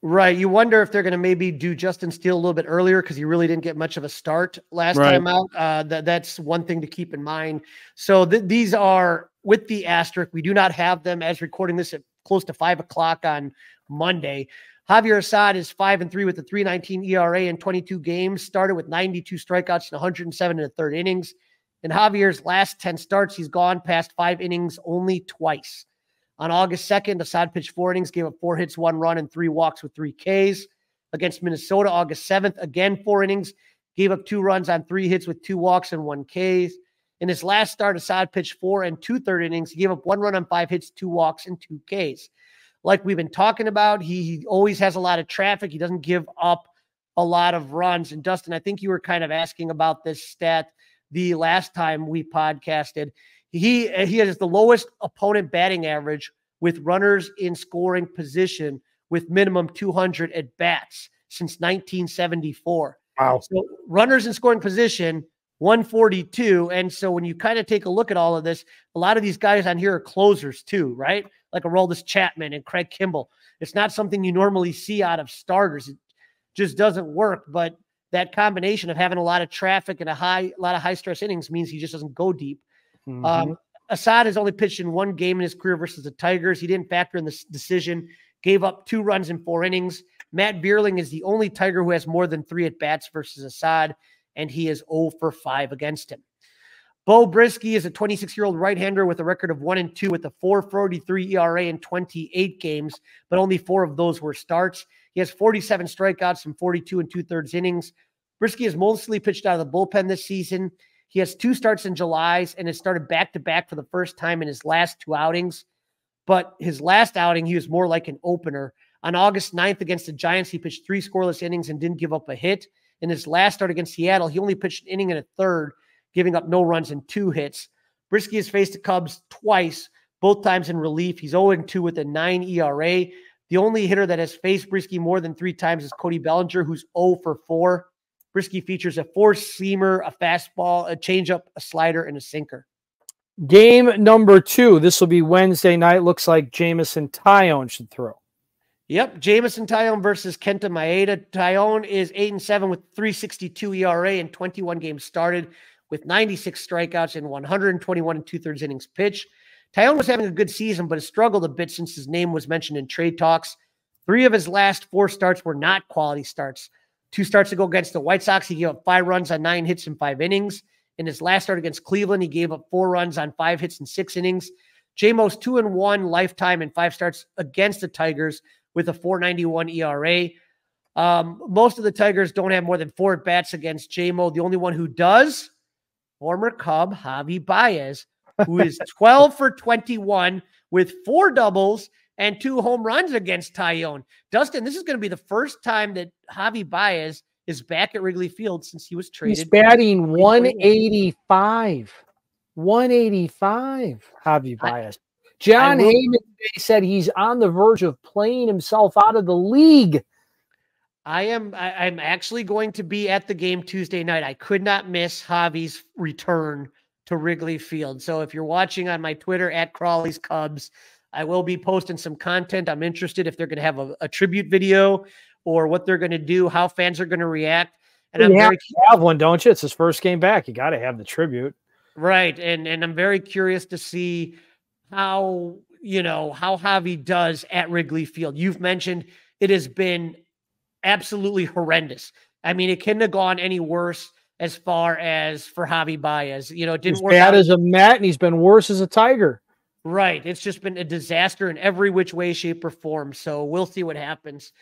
Right. You wonder if they're going to maybe do Justin Steele a little bit earlier because he really didn't get much of a start last time out. That's one thing to keep in mind. So these are with the asterisk. We do not have them as recording this at close to 5 o'clock on Monday. Javier Assad is 5-3 with a 3.19 ERA in 22 games, started with 92 strikeouts and 107 in the third innings. In Javier's last 10 starts, he's gone past 5 innings only twice. On August 2nd, Assad pitched 4 innings, gave up 4 hits, 1 run, and 3 walks with 3 Ks. Against Minnesota, August 7th, again 4 innings, gave up 2 runs on 3 hits with 2 walks and 1 Ks. In his last start, Assad pitched 4 and 2/3 innings. He gave up 1 run on 5 hits, 2 walks, and 2 Ks. Like we've been talking about, he always has a lot of traffic. He doesn't give up a lot of runs. And Dustin, I think you were kind of asking about this stat the last time we podcasted. He has the lowest opponent batting average with runners in scoring position with minimum 200 at bats since 1974. Wow. So runners in scoring position, 142. And so when you kind of take a look at all of this, a lot of these guys on here are closers too, right? Like Aroldis Chapman and Craig Kimbrell. It's not something you normally see out of starters. It just doesn't work. But that combination of having a lot of traffic and a lot of high stress innings means he just doesn't go deep. Mm-hmm. Assad has only pitched in 1 game in his career versus the Tigers. He didn't factor in this decision, gave up 2 runs in 4 innings. Matt Bierling is the only Tiger who has more than 3 at-bats versus Assad, and he is 0 for 5 against him. Bo Brisky is a 26-year-old right-hander with a record of 1-2 with a 4.43 ERA in 28 games, but only 4 of those were starts. He has 47 strikeouts in 42 2/3 innings. Brisky has mostly pitched out of the bullpen this season. He has 2 starts in July and has started back-to-back for the first time in his last 2 outings. But his last outing, he was more like an opener. On August 9th against the Giants, he pitched 3 scoreless innings and didn't give up a hit. In his last start against Seattle, he only pitched an inning and a third, giving up no runs and 2 hits. Brisky has faced the Cubs twice, both times in relief. He's 0-2 with a 9 ERA. The only hitter that has faced Brisky more than 3 times is Cody Bellinger, who's 0 for 4. Brisky features a 4-seamer, a fastball, a changeup, a slider, and a sinker. Game number 2. This will be Wednesday night. Looks like Jamison Tyone should throw. Yep, Jamison Tyone versus Kenta Maeda. Tyone is 8-7 with 3.62 ERA and 21 games started with 96 strikeouts and 121 2/3 innings pitched. Tyone was having a good season, but has struggled a bit since his name was mentioned in trade talks. 3 of his last 4 starts were not quality starts. 2 starts ago against the White Sox, he gave up 5 runs on 9 hits in 5 innings. In his last start against Cleveland, he gave up 4 runs on 5 hits in 6 innings. J-Mo's 2-1 lifetime in 5 starts against the Tigers with a 4.91 ERA. Most of the Tigers don't have more than 4 at-bats against J-Mo. The only one who does, former Cub Javi Baez, who is 12 for 21 with 4 doubles and 2 home runs against Tyone. Dustin, this is going to be the first time that Javi Baez is back at Wrigley Field since he was traded. He's batting 185. 185, Javi Baez. John Heyman said he's on the verge of playing himself out of the league. I'm actually going to be at the game Tuesday night. I could not miss Javi's return to Wrigley Field. So if you're watching on my Twitter at Crawly's Cubs, I will be posting some content. I'm interested if they're going to have a tribute video or what they're going to do, how fans are going to react. And you have one, don't you? It's his first game back. You got to have the tribute. Right. And I'm very curious to see how Javi does at Wrigley Field. You've mentioned it has been absolutely horrendous. I mean, it couldn't have gone any worse as far as for Javi Baez. It didn't work out as a Met, and he's been worse as a Tiger. Right. It's just been a disaster in every which way, shape, or form. So we'll see what happens.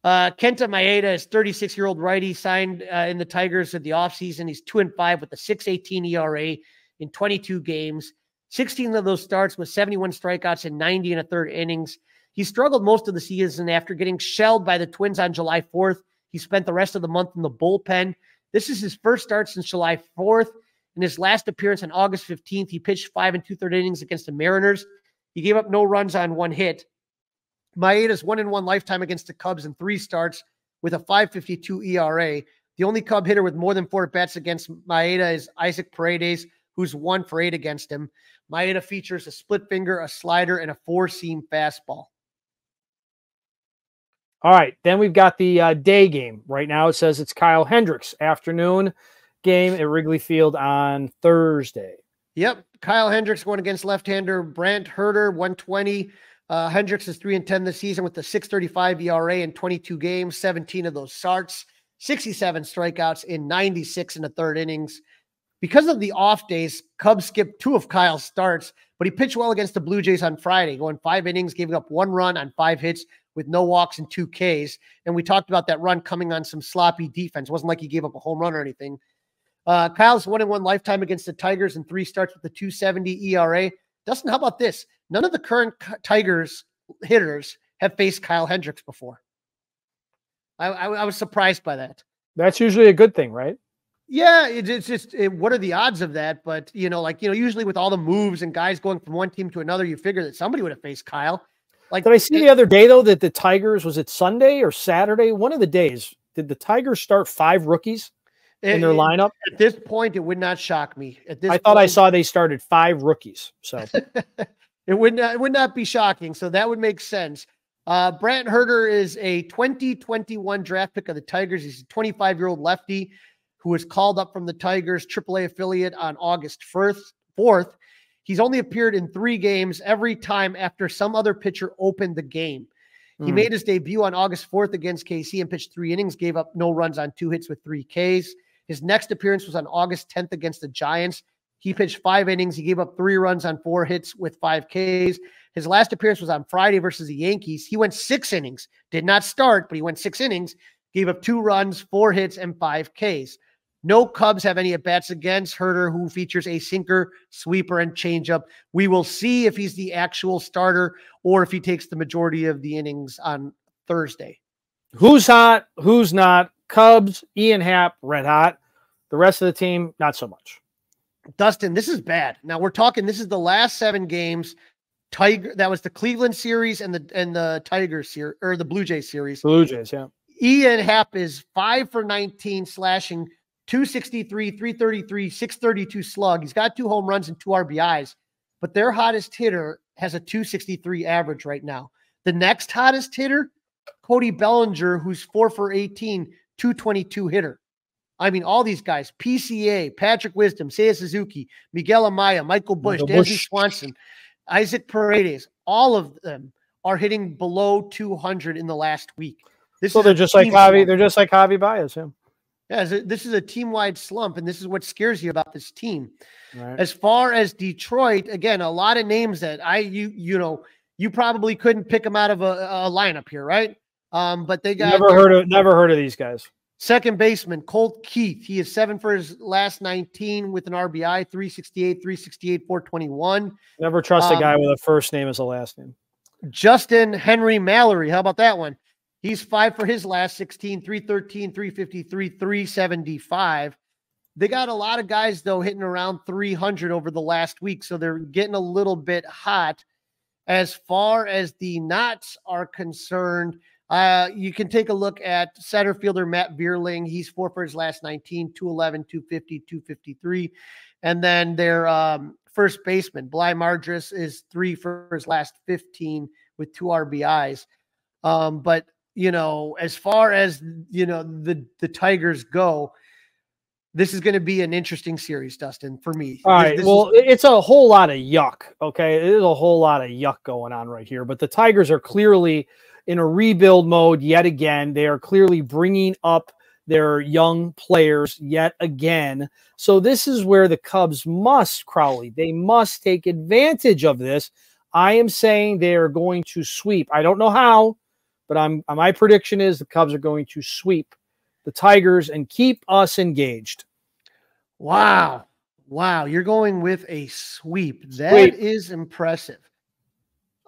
Kenta Maeda is 36-year-old righty, signed in the Tigers at the offseason. He's 2-5 with a 6.18 ERA in 22 games. 16 of those starts with 71 strikeouts and 90 1/3 innings. He struggled most of the season after getting shelled by the Twins on July 4th. He spent the rest of the month in the bullpen. This is his first start since July 4th. In his last appearance on August 15th, he pitched 5 2/3 innings against the Mariners. He gave up no runs on 1 hit. Maeda's 1-1 lifetime against the Cubs in 3 starts with a 5.52 ERA. The only Cub hitter with more than 4 at-bats against Maeda is Isaac Paredes, who's 1 for 8 against him. Maeda features a split finger, a slider, and a 4-seam fastball. All right, then we've got the day game. Right now it says it's Kyle Hendricks' afternoon game at Wrigley Field on Thursday. Yep, Kyle Hendricks going against left-hander Brant Herter, 120. Hendricks is 3-10 this season with a 6.35 ERA in 22 games, 17 of those starts, 67 strikeouts in 96 1/3 innings. Because of the off days, Cubs skipped 2 of Kyle's starts, but he pitched well against the Blue Jays on Friday, going 5 innings, giving up 1 run on 5 hits with no walks and 2 Ks. And we talked about that run coming on some sloppy defense. It wasn't like he gave up a home run or anything. Kyle's 1-1 lifetime against the Tigers in 3 starts with a 2.70 ERA. Dustin, how about this? None of the current Tigers hitters have faced Kyle Hendricks before. I was surprised by that. That's usually a good thing, right? Yeah, it's just what are the odds of that? But, usually with all the moves and guys going from one team to another, you figure that somebody would have faced Kyle. Did I see the other day, though, that the Tigers, was it Sunday or Saturday? One of the days, did the Tigers start 5 rookies in their lineup? At this point, it would not shock me. I thought I saw they started 5 rookies. So it would not be shocking. So that would make sense. Brant Herter is a 2021 draft pick of the Tigers. He's a 25-year-old lefty who was called up from the Tigers AAA affiliate on August 4th. He's only appeared in 3 games every time after some other pitcher opened the game. He made his debut on August 4th against KC and pitched 3 innings, gave up no runs on 2 hits with 3 Ks. His next appearance was on August 10th against the Giants. He pitched 5 innings. He gave up 3 runs on 4 hits with 5 Ks. His last appearance was on Friday versus the Yankees. He went 6 innings, did not start, but he went 6 innings, gave up 2 runs, 4 hits, and 5 Ks. No Cubs have any at-bats against Herter, who features a sinker, sweeper, and changeup. We will see if he's the actual starter or if he takes the majority of the innings on Thursday. Who's hot? Who's not? Cubs, Ian Happ, red hot. The rest of the team, not so much. Dustin, this is bad. Now we're talking, this is the last 7 games. That was the Cleveland series and the Tigers series, or the Blue Jays series. Blue Jays, yeah. Ian Happ is 5 for 19, slashing 263, 333, 632 slug. He's got 2 home runs and 2 RBIs, but their hottest hitter has a 263 average right now. The next hottest hitter, Cody Bellinger, who's 4 for 18, 222 hitter. I mean, all these guys, PCA, Patrick Wisdom, Seiya Suzuki, Miguel Amaya, Michael Busch, Dansby Swanson, Isaac Paredes, all of them are hitting below 200 in the last week. They're just like Javi. They're just like Javi Baez. Yeah. Yeah, this is a team-wide slump, and this is what scares you about this team. Right. As far as Detroit, again, a lot of names that you you probably couldn't pick them out of a lineup here, right? But they got never heard of these guys. Second baseman, Colt Keith. He is 7 for his last 19 with an RBI, 368, 421. Never trust a guy with a first name as a last name. Justin Henry Mallory. How about that one? He's 5 for his last 16, 313, 353, 375. They got a lot of guys, though, hitting around 300 over the last week, so they're getting a little bit hot. As far as the knots are concerned, you can take a look at center fielder Matt Vierling. He's 4 for his last 19, 211, 250, 253. And then their first baseman, Bly Mardris, is 3 for his last 15 with 2 RBIs. But, you know, as far as, you know, the Tigers go, this is going to be an interesting series, Dustin, for me. All right. It's a whole lot of yuck. Okay. There's a whole lot of yuck going on right here, but the Tigers are clearly in a rebuild mode yet again. They are clearly bringing up their young players yet again. So this is where the Cubs must, Crawly, they must take advantage of this. I am saying they are going to sweep. I don't know how, but my prediction is the Cubs are going to sweep the Tigers and keep us engaged. Wow. Wow. You're going with a sweep. That is impressive.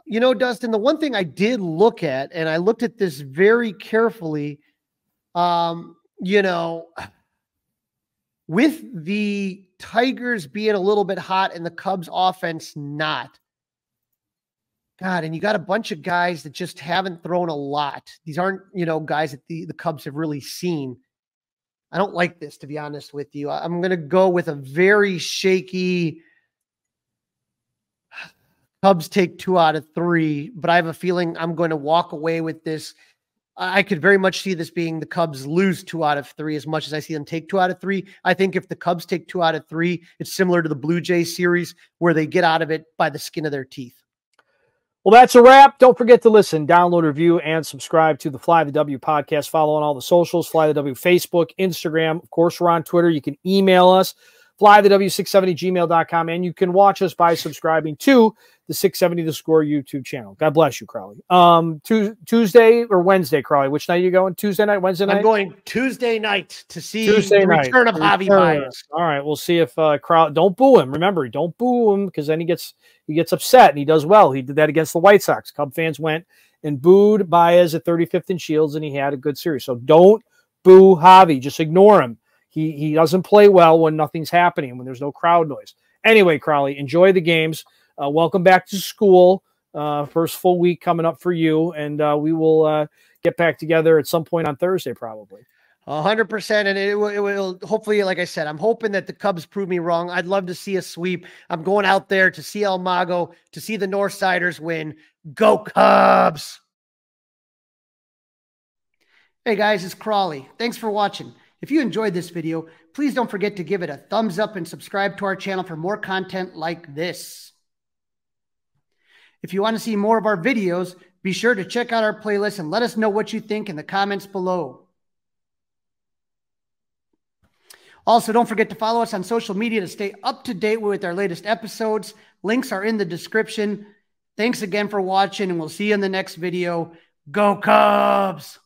You know, Dustin, the one thing I did look at, and I looked at this very carefully, you know, with the Tigers being a little bit hot and the Cubs offense not. God, and you got a bunch of guys that just haven't thrown a lot. These aren't, you know, guys that the Cubs have really seen. I don't like this, to be honest with you. I'm going to go with a very shaky Cubs take 2 out of 3, but I have a feeling I'm going to walk away with this. I could very much see this being the Cubs lose 2 out of 3 as much as I see them take 2 out of 3. I think if the Cubs take 2 out of 3, it's similar to the Blue Jays series where they get out of it by the skin of their teeth. Well, that's a wrap. Don't forget to listen, download, review, and subscribe to the Fly the W podcast. Follow on all the socials, Fly the W Facebook, Instagram. Of course, we're on Twitter. You can email us, flythew670gmail.com, and you can watch us by subscribing to the 670 The Score YouTube channel. God bless you, Crawly. Tuesday or Wednesday, Crawly? Which night are you going? Tuesday night, Wednesday night? I'm going Tuesday night to see the return of Javi Baez. All right, we'll see if Crawly. Don't boo him. Remember, don't boo him because then he gets upset and he does well. He did that against the White Sox. Cub fans went and booed Baez at 35th and Shields, and he had a good series. So don't boo Javi. Just ignore him. He doesn't play well when nothing's happening, when there's no crowd noise. Anyway, Crawly, enjoy the games. Welcome back to school. First full week coming up for you, and we will get back together at some point on Thursday, probably. 100%, and it will hopefully, like I said, I'm hoping that the Cubs prove me wrong. I'd love to see a sweep. I'm going out there to see El Mago, to see the Northsiders win. Go Cubs! Hey guys, it's Crawly. Thanks for watching. If you enjoyed this video, please don't forget to give it a thumbs up and subscribe to our channel for more content like this. If you want to see more of our videos, be sure to check out our playlist and let us know what you think in the comments below. Also, don't forget to follow us on social media to stay up to date with our latest episodes. Links are in the description. Thanks again for watching, and we'll see you in the next video. Go Cubs!